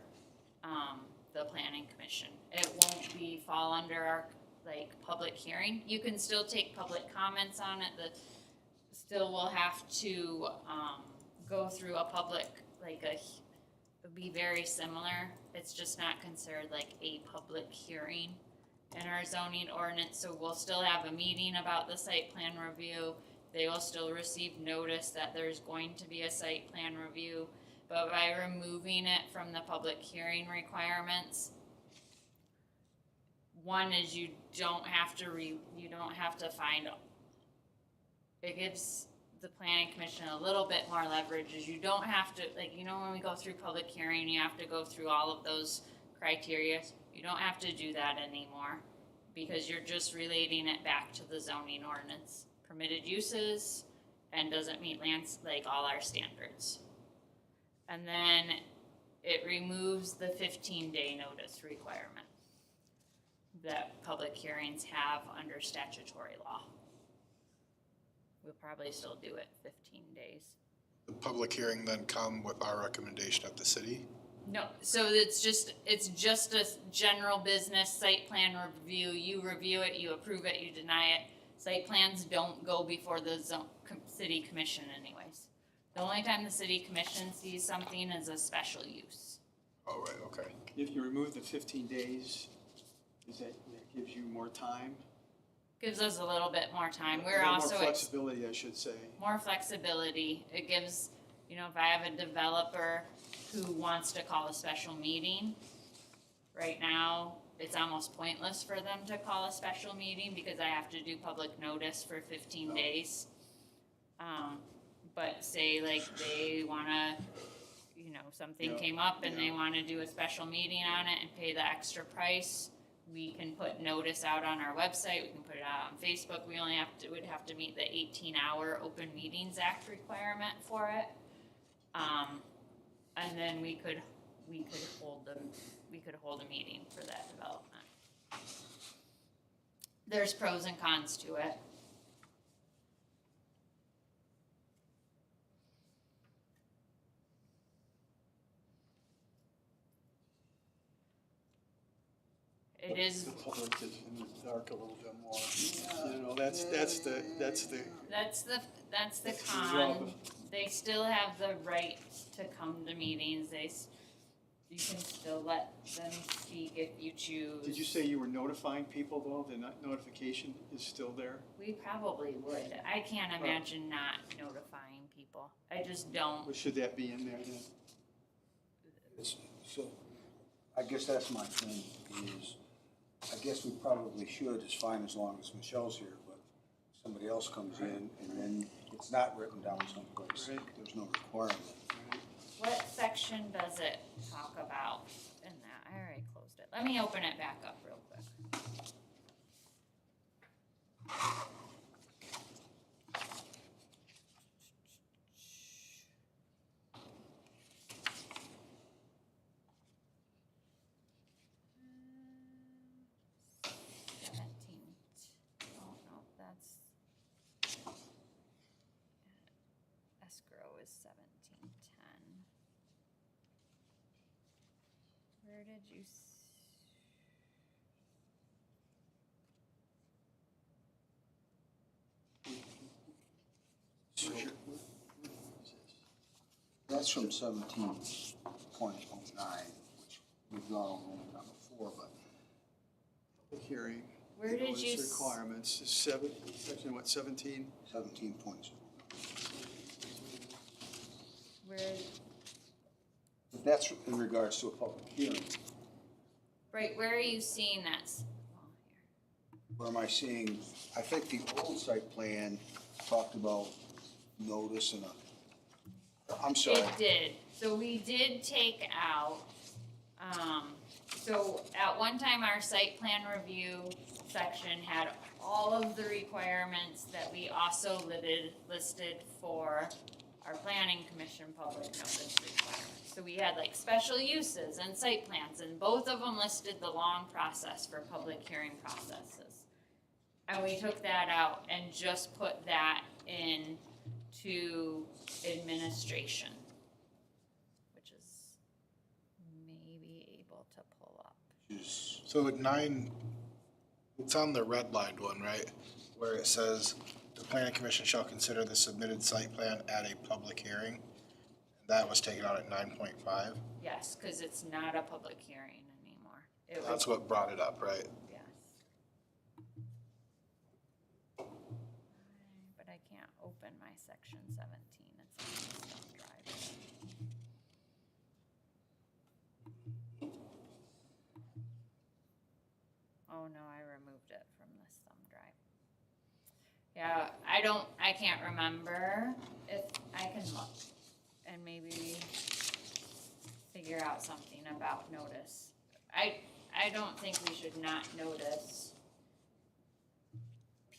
the planning commission. It won't fall under our, public hearing. You can still take public comments on it, still will have to, go through a public, it'd be very similar. It's just not considered like a public hearing in our zoning ordinance, so we'll still have a meeting about the site plan review. They will still receive notice that there's going to be a site plan review, but by removing it from the public hearing requirements, one is you don't have to find, it gives the planning commission a little bit more leverage, is you don't have to, when we go through public hearing, you have to go through all of those criteria. You don't have to do that anymore, because you're just relating it back to the zoning ordinance. Permitted uses, and doesn't meet all our standards. And then it removes the 15-day notice requirement that public hearings have under statutory law. We'll probably still do it 15 days. The public hearing then come with our recommendation at the city? No, so it's just a general business site plan review. You review it, you approve it, you deny it. Site plans don't go before the city commission anyways. The only time the city commission sees something is a special use. Oh, right, okay. If you remove the 15 days, that gives you more time? Gives us a little bit more time. We're More also flexibility, I should say. more flexibility. It gives, if I have a developer who wants to call a special meeting, right now, it's almost pointless for them to call a special meeting because I have to do public notice for 15 days. But say they wanna, something came up and they wanna do a special meeting on it and pay the extra price, we can put notice out on our website, we can put it out on Facebook. We only would have to meet the 18-hour Open Meetings Act requirement for it. And then we could hold a meeting for that development. There's pros and cons to it. It is. The public is in the dark a little bit more. That's the. That's the con. They still have the right to come to meetings. You can still let them speak if you choose. Did you say you were notifying people though? The notification is still there? We probably would. I can't imagine not notifying people. I just don't. Or should that be in there then? So, I guess that's my thing, is, I guess we probably should, it's fine as long as Michelle's here, but somebody else comes in and then it's not written down someplace. Right. There's no requirement. What section does it talk about in that? I already closed it. Let me open it back up real quick. Escrow is 1710. Where did you So that's from 17.09, which we've gone over before, but The hearing. Where did notice you s- Requirements, is section what, 17? 17 points. where That's in regards to a public hearing. right, where are you seeing that? Oh, here. Where am I seeing, I think the old site plan talked about notice and I'm sorry. It did. So we did take out, so at one time our site plan review section had all of the requirements that we also listed for our planning commission public notice requirements. So we had like special uses and site plans, and both of them listed the long process for public hearing processes. And we took that out and just put that in to administration, which is maybe able to pull up. So at 9, it's on the redlined one, right? Where it says, the planning commission shall consider the submitted site plan at a public hearing. That was taken out at 9.5. Yes, cause it's not a public hearing anymore. It was, That's what brought it up, right? yes. But I can't open my section 17, it's on the thumb drive. Oh no, I removed it from this thumb drive. Yeah, I can't remember if I can look and maybe figure out something about notice. I don't think we should not notice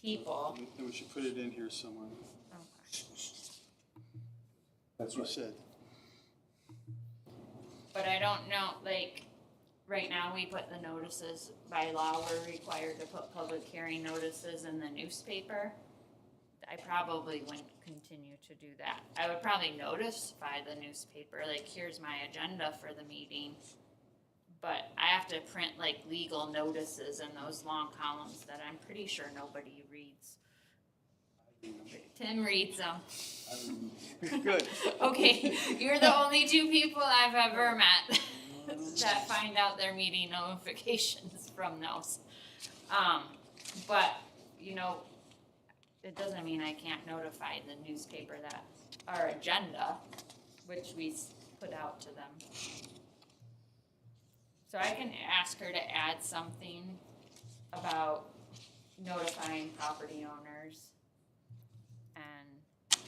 people. Then we should put it in here somewhere. Okay. That's You right. said. But I don't know, like, right now we put the notices, by law, we're required to put public hearing notices in the newspaper. I probably wouldn't continue to do that. I would probably notify the newspaper, like, here's my agenda for the meeting. But I have to print like legal notices in those long columns that I'm pretty sure nobody reads. Tim reads them. Good. Okay, you're the only two people I've ever met that find out their meeting notifications from those. But, you know, it doesn't mean I can't notify the newspaper that our agenda, which we put out to them. So I can ask her to add something about notifying property owners and,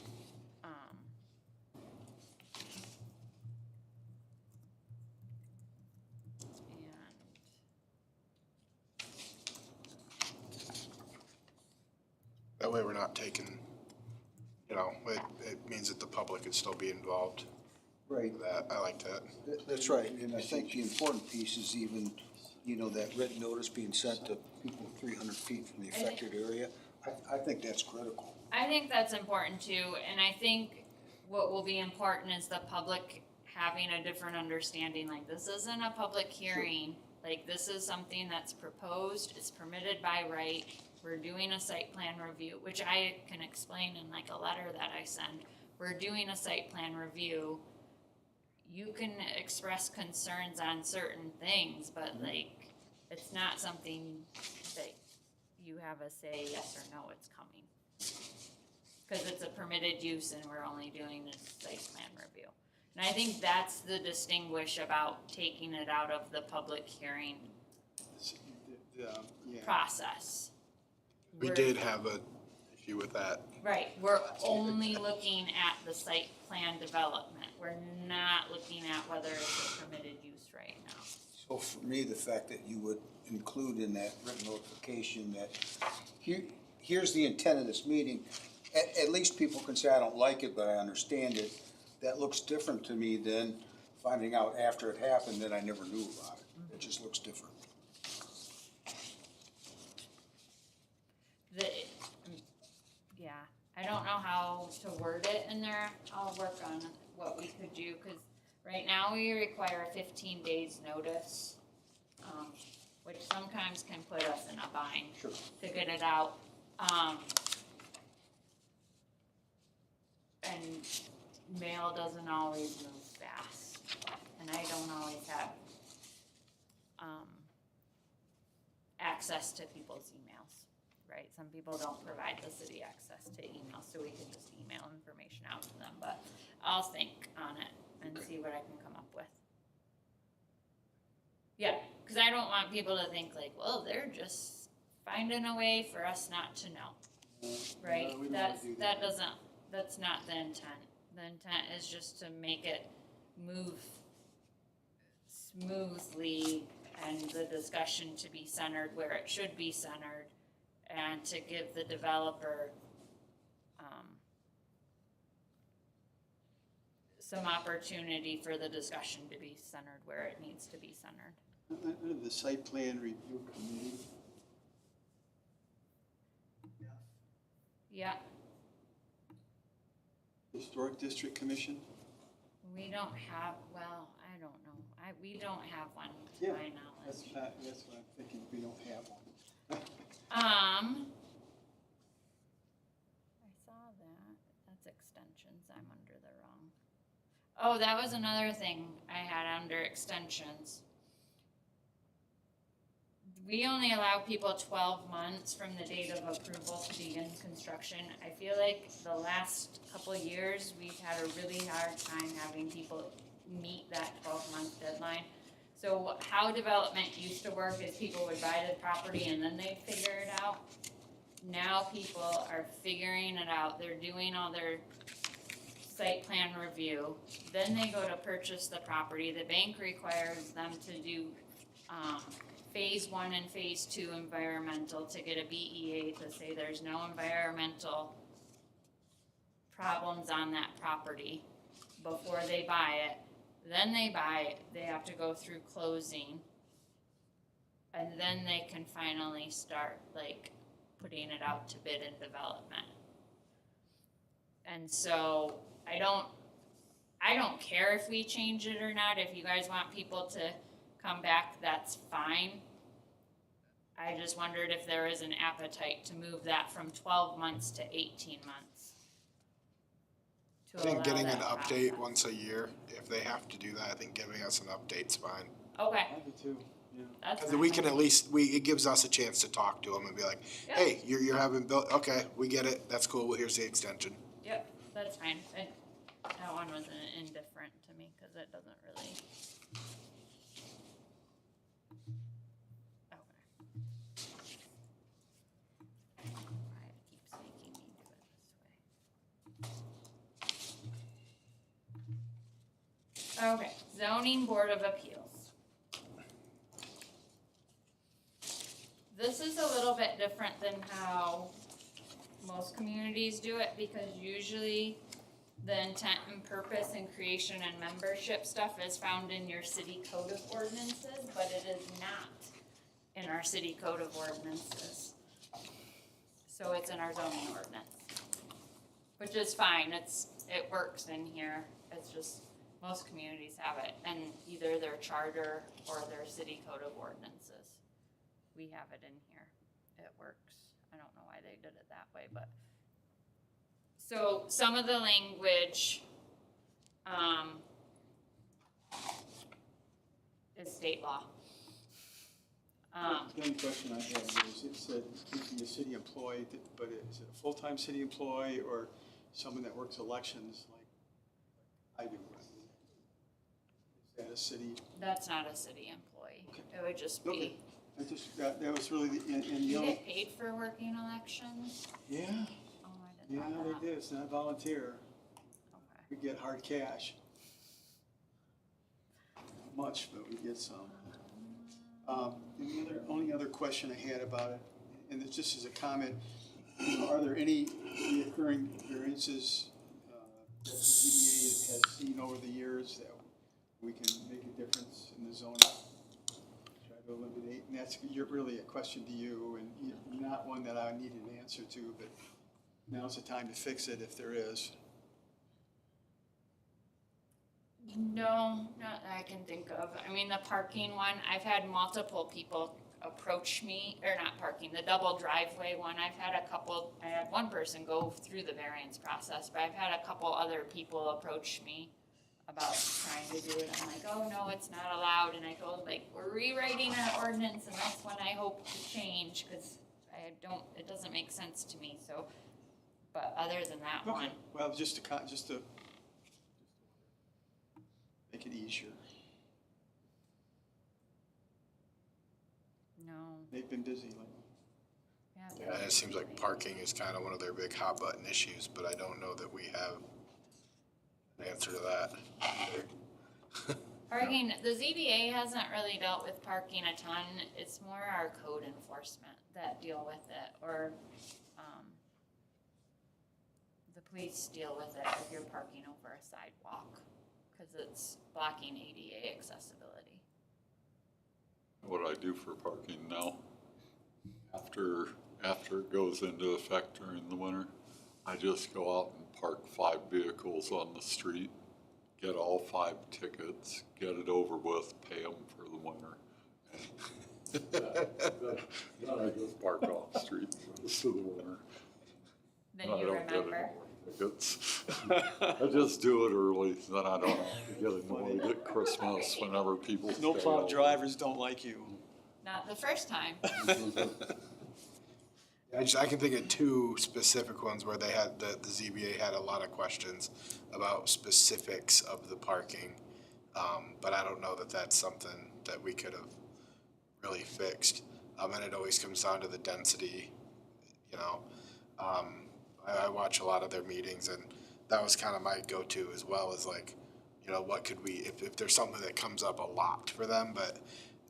That way we're not taking, you know, it means that the public could still be involved. Right. That, I like that. That's right, and I think the important piece is even, you know, that written notice being sent to people 300 feet from the affected area. I think that's critical. I think that's important too, and I think what will be important is the public having a different understanding, like this isn't a public hearing, like this is something that's proposed, it's permitted by right, we're doing a site plan review, which I can explain in like a letter that I send, we're doing a site plan review. You can express concerns on certain things, but like, it's not something that you have a say yes or no, it's coming. Cause it's a permitted use and we're only doing a site plan review. And I think that's the distinguish about taking it out of the public hearing Yeah. process. We We're- did have a issue with that. Right, we're only looking at the site plan development. We're not looking at whether it's a permitted use right now. So for me, the fact that you would include in that written notification that here's the intent of this meeting, at least people can say, I don't like it, but I understand it. That looks different to me than finding out after it happened that I never knew about it. It just looks different. Yeah, I don't know how to word it in there. I'll work on what we could do, cause right now we require 15 days notice, which sometimes can put us in a bind Sure. to get it out. And mail doesn't always move fast, and I don't always have, access to people's emails, right? Some people don't provide the city access to email, so we can just email information out to them, but I'll think on it and see what I can come up with. Yeah, cause I don't want people to think like, well, they're just finding a way for us not to know, right? we don't wanna do that. That's not the intent. The intent is just to make it move smoothly and the discussion to be centered where it should be centered, and to give the developer some opportunity for the discussion to be centered where it needs to be centered. Under the site plan review committee, Yeah, historic district commission, we don't have, well, I don't know, we don't have one to Yeah, my that's knowledge. what I'm thinking, we don't have one. I saw that, that's extensions, I'm under the wrong. Oh, that was another thing I had under extensions. We only allow people 12 months from the date of approval to begin construction. I feel like the last couple of years, we've had a really hard time having people meet that 12-month deadline. So how development used to work is people would buy the property and then they'd figure it out. Now people are figuring it out. They're doing all their site plan review. Then they go to purchase the property. The bank requires them to do phase 1 and phase 2 environmental to get a BEA to say there's no environmental problems on that property before they buy it. Then they buy it, they have to go through closing. And then they can finally start like putting it out to bid and development. And so I don't care if we change it or not. If you guys want people to come back, that's fine. I just wondered if there is an appetite to move that from 12 months to 18 months. I think getting an allow that update process. once a year, if they have to do that, I think giving us an update's fine. Okay, I do too, yeah. that's Cause fine. we can at least, it gives us a chance to talk to them and be like, Yeah. hey, you're having built, okay, we get it, that's cool, well, here's the extension. Yep, that's fine. That one was indifferent to me, cause it doesn't really. Okay. I don't know why it keeps making me do it this way. Okay, zoning board of appeals. This is a little bit different than how most communities do it, because usually the intent and purpose and creation and membership stuff is found in your city code of ordinances, but it is not in our city code of ordinances. So it's in our zoning ordinance, which is fine, it works in here, it's just, most communities have it, and either their charter or their city code of ordinances. We have it in here, it works, I don't know why they did it that way, but. So some of the language, is state law. The only question I had was, it said, you can be a city employee, but is it a full-time city employee or someone that works elections like I do? Is that a city? That's not a city employee, Okay. it would just be, Okay. I just, that was really, and you the only, get paid for working elections? yeah, Yeah, on that? they do, it's not volunteer, Okay. we get hard cash. Not much, but we get some. The only other question I had about it, and it's just as a comment, are there any recurring variances that the ZBA has seen over the years that we can make a difference in the zoning? Try to eliminate, and that's really a question to you, and not one that I need an answer to, but now's the time to fix it if there is. No, not that I can think of. I mean, the parking one, I've had multiple people approach me, or not parking, the double driveway one, I had one person go through the variance process, but I've had a couple other people approach me about trying to do it. I'm like, oh no, it's not allowed, and I told them, like, we're rewriting our ordinance, and that's when I hope to change, cause it doesn't make sense to me, so. But other than that one, Okay, well, just to make it easier. no. They've been busy lately. Yeah, and it seems like parking is kind of one of their big hot button issues, but I don't know that we have an answer to that either. Parking, the ZBA hasn't really dealt with parking a ton, it's more our code enforcement that deal with it, or, the police deal with it if you're parking over a sidewalk, cause it's blocking ADA accessibility. What I do for parking now, after it goes into effect during the winter, I just go out and park 5 vehicles on the street, get all 5 tickets, get it over with, pay them for the winter. Then I just park off the street for the rest of the winter. Then I you don't get any remember. more tickets. I just do it early, then I don't have to get annoyed at Christmas whenever people No stay plow over. drivers don't like you. Not the first time. I can think of 2 specific ones where they had, the ZBA had a lot of questions about specifics of the parking. But I don't know that that's something that we could have really fixed. And it always comes down to the density, you know. I watch a lot of their meetings, and that was kind of my go-to as well, is like, you know, what could we, if there's something that comes up a lot for them, but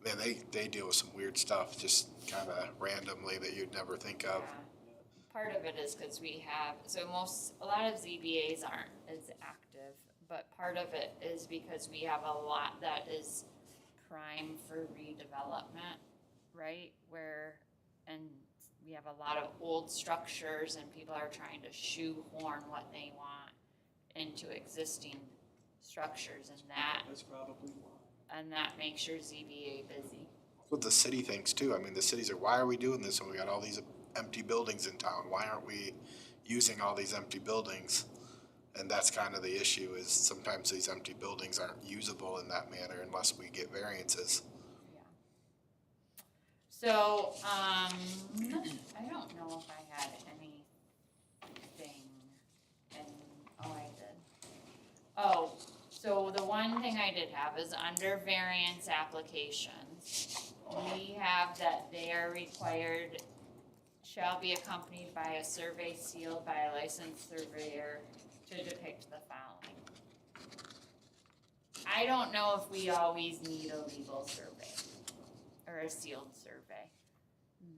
man, they deal with some weird stuff just kind of randomly that you'd never think of. Yeah. Part of it is because a lot of ZBAs aren't as active, but part of it is because we have a lot that is prime for redevelopment, right? And we have a lot of old structures and people are trying to shoehorn what they want into existing structures, and That's probably why. that makes your ZBA busy. What the city thinks too. I mean, the cities are, why are we doing this when we got all these empty buildings in town? Why aren't we using all these empty buildings? And that's kind of the issue, is sometimes these empty buildings aren't usable in that manner unless we get variances. Yeah. So, I don't know if I had anything, and, I did. Oh, so the one thing I did have is under variance applications, we have that they are required, shall be accompanied by a survey sealed by a licensed surveyor to depict the following. I don't know if we always need a legal survey or a sealed survey.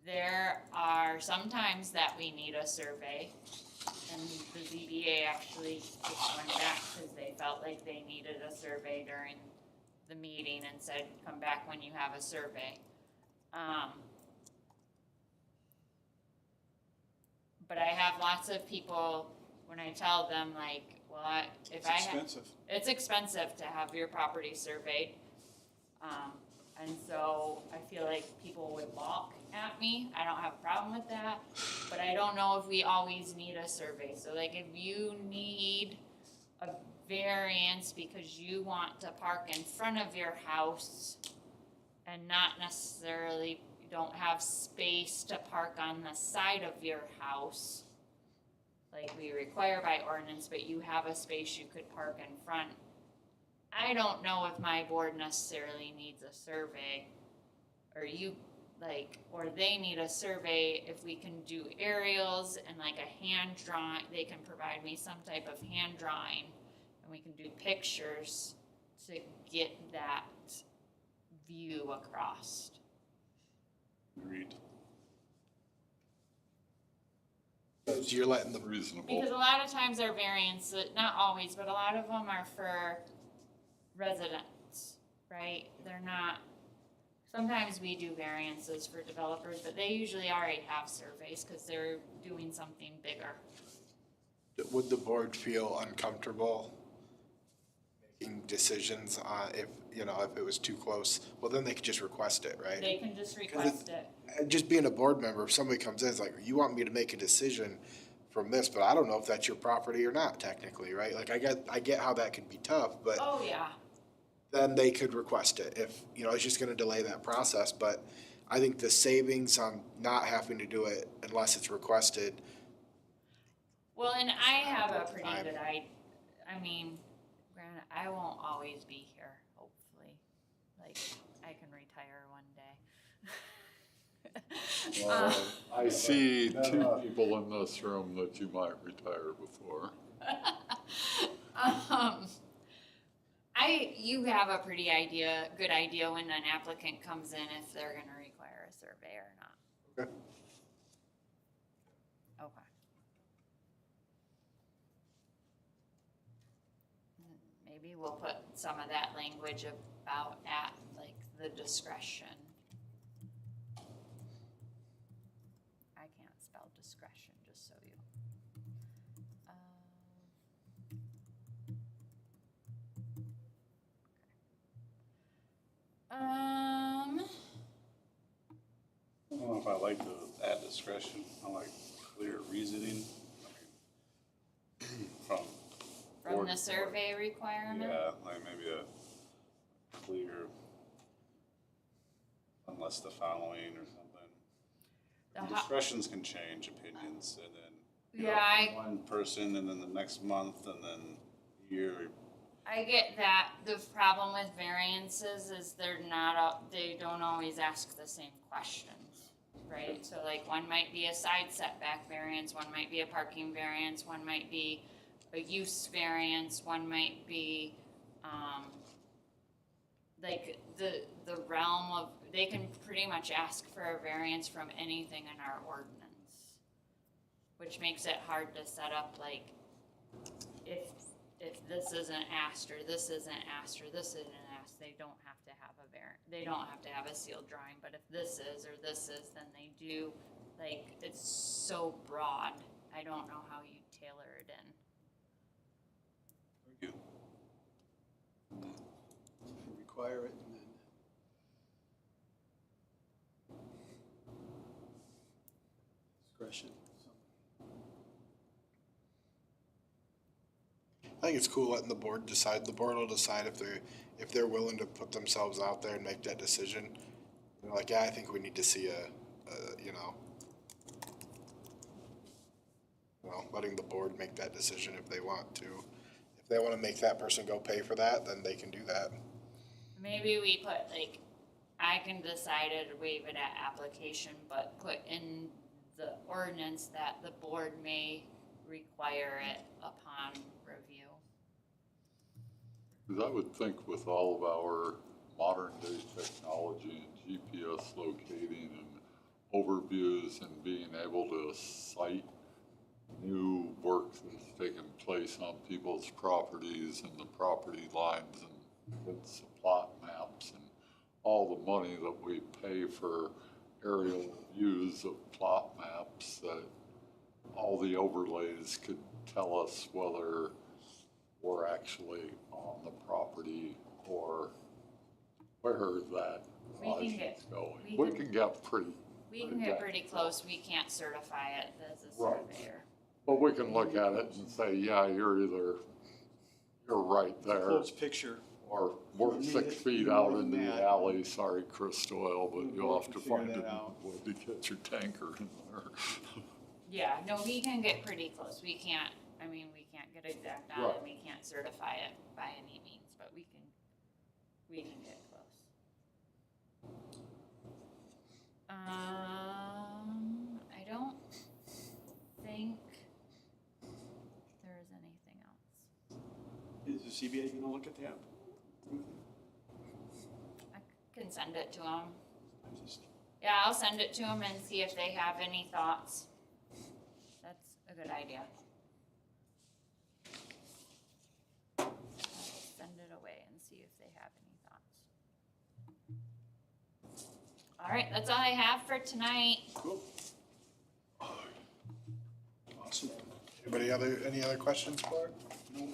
There are sometimes that we need a survey, and the ZBA actually just went back because they felt like they needed a survey during the meeting and said, come back when you have a survey. But I have lots of people, when I tell them like, well, It's expensive. it's expensive to have your property surveyed. And so I feel like people would balk at me. I don't have a problem with that, but I don't know if we always need a survey. So like if you need a variance because you want to park in front of your house and not necessarily, you don't have space to park on the side of your house, like we require by ordinance, but you have a space you could park in front. I don't know if my board necessarily needs a survey, or you like, or they need a survey, if we can do aerials and like a hand drawing, they can provide me some type of hand drawing, and we can do pictures to get that view across. Agreed. So you're letting the, Reasonable. Because a lot of times our variances, not always, but a lot of them are for residents, right? They're not, sometimes we do variances for developers, but they usually already have surveys because they're doing something bigger. would the board feel uncomfortable making decisions on if, you know, if it was too close? Well, then they could just request it, right? They can just request it. And just being a board member, if somebody comes in, it's like, you want me to make a decision from this, but I don't know if that's your property or not technically, right? Like, I get how that could be tough, but Oh, yeah. then they could request it if, you know, it's just gonna delay that process. But I think the savings on not having to do it unless it's requested, Well, and I have a pretty Time. good I mean, granted, I won't always be here, hopefully. Like, I can retire one day. I see two people in this room that you might retire before. You have a good idea when an applicant comes in if they're gonna require a survey or not. Okay. Okay. Maybe we'll put some of that language about at, like, the discretion. I can't spell discretion, just so you. I don't know if I like the add discretion. I like clear reasoning. From From board the to survey requirement? Yeah, like maybe a clear, unless the following or something. The ho- Discretions can change opinions, and then, you know, Yeah, one person, and then the next month, and then year. I get that. The problem with variances is they don't always ask the same questions, right? So like one might be a side setback variance, one might be a parking variance, one might be a use variance, one might be, like the realm of, they can pretty much ask for a variance from anything in our ordinance, which makes it hard to set up, like, if this isn't asked, or this isn't asked, or this isn't asked, they don't have to have they don't have to have a sealed drawing, but if this is, or this is, then they do. Like, it's so broad, I don't know how you tailor it in. You. Require it and then. Discretion. I think it's cool letting the board decide. The board will decide if they're willing to put themselves out there and make that decision. You know, like, yeah, I think we need to see letting the board make that decision if they want to. If they want to make that person go pay for that, then they can do that. Maybe we put, like, I can decide to waive it at application, but put in the ordinance that the board may require it upon review. 'Cause I would think with all of our modern day technology and GPS locating and overviews and being able to cite new work that's taken place on people's properties and the property lines and it's plot maps and all the money that we pay for aerial views of plot maps, that all the overlays could tell us whether we're actually on the property or where that We can project get- is going. we We can- can get pretty. We can get pretty close, we can't certify it as a Right. surveyor. But we can look at it and say, yeah, you're right there, Close picture. or we're You need 6 it- feet you out need in the that. alley, sorry, Chris Doyle, but We'll you'll have to figure find that it out. to get your tanker in there. Yeah, no, we can get pretty close, we can't get exact on it, Right. we can't certify it by any means, but we can get close. I don't think there's anything else. Is the CBA gonna look at that? I can send it to them. I just, Yeah, I'll send it to them and see if they have any thoughts. That's a good idea. I'll send it away and see if they have any thoughts. All right, that's all I have for tonight. cool. Awesome. Any other questions, Clark? No.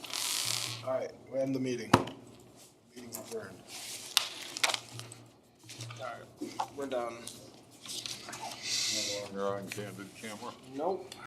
All right, we end the meeting. Meeting's adjourned. Alright, we're done. No longer on candid camera. Nope.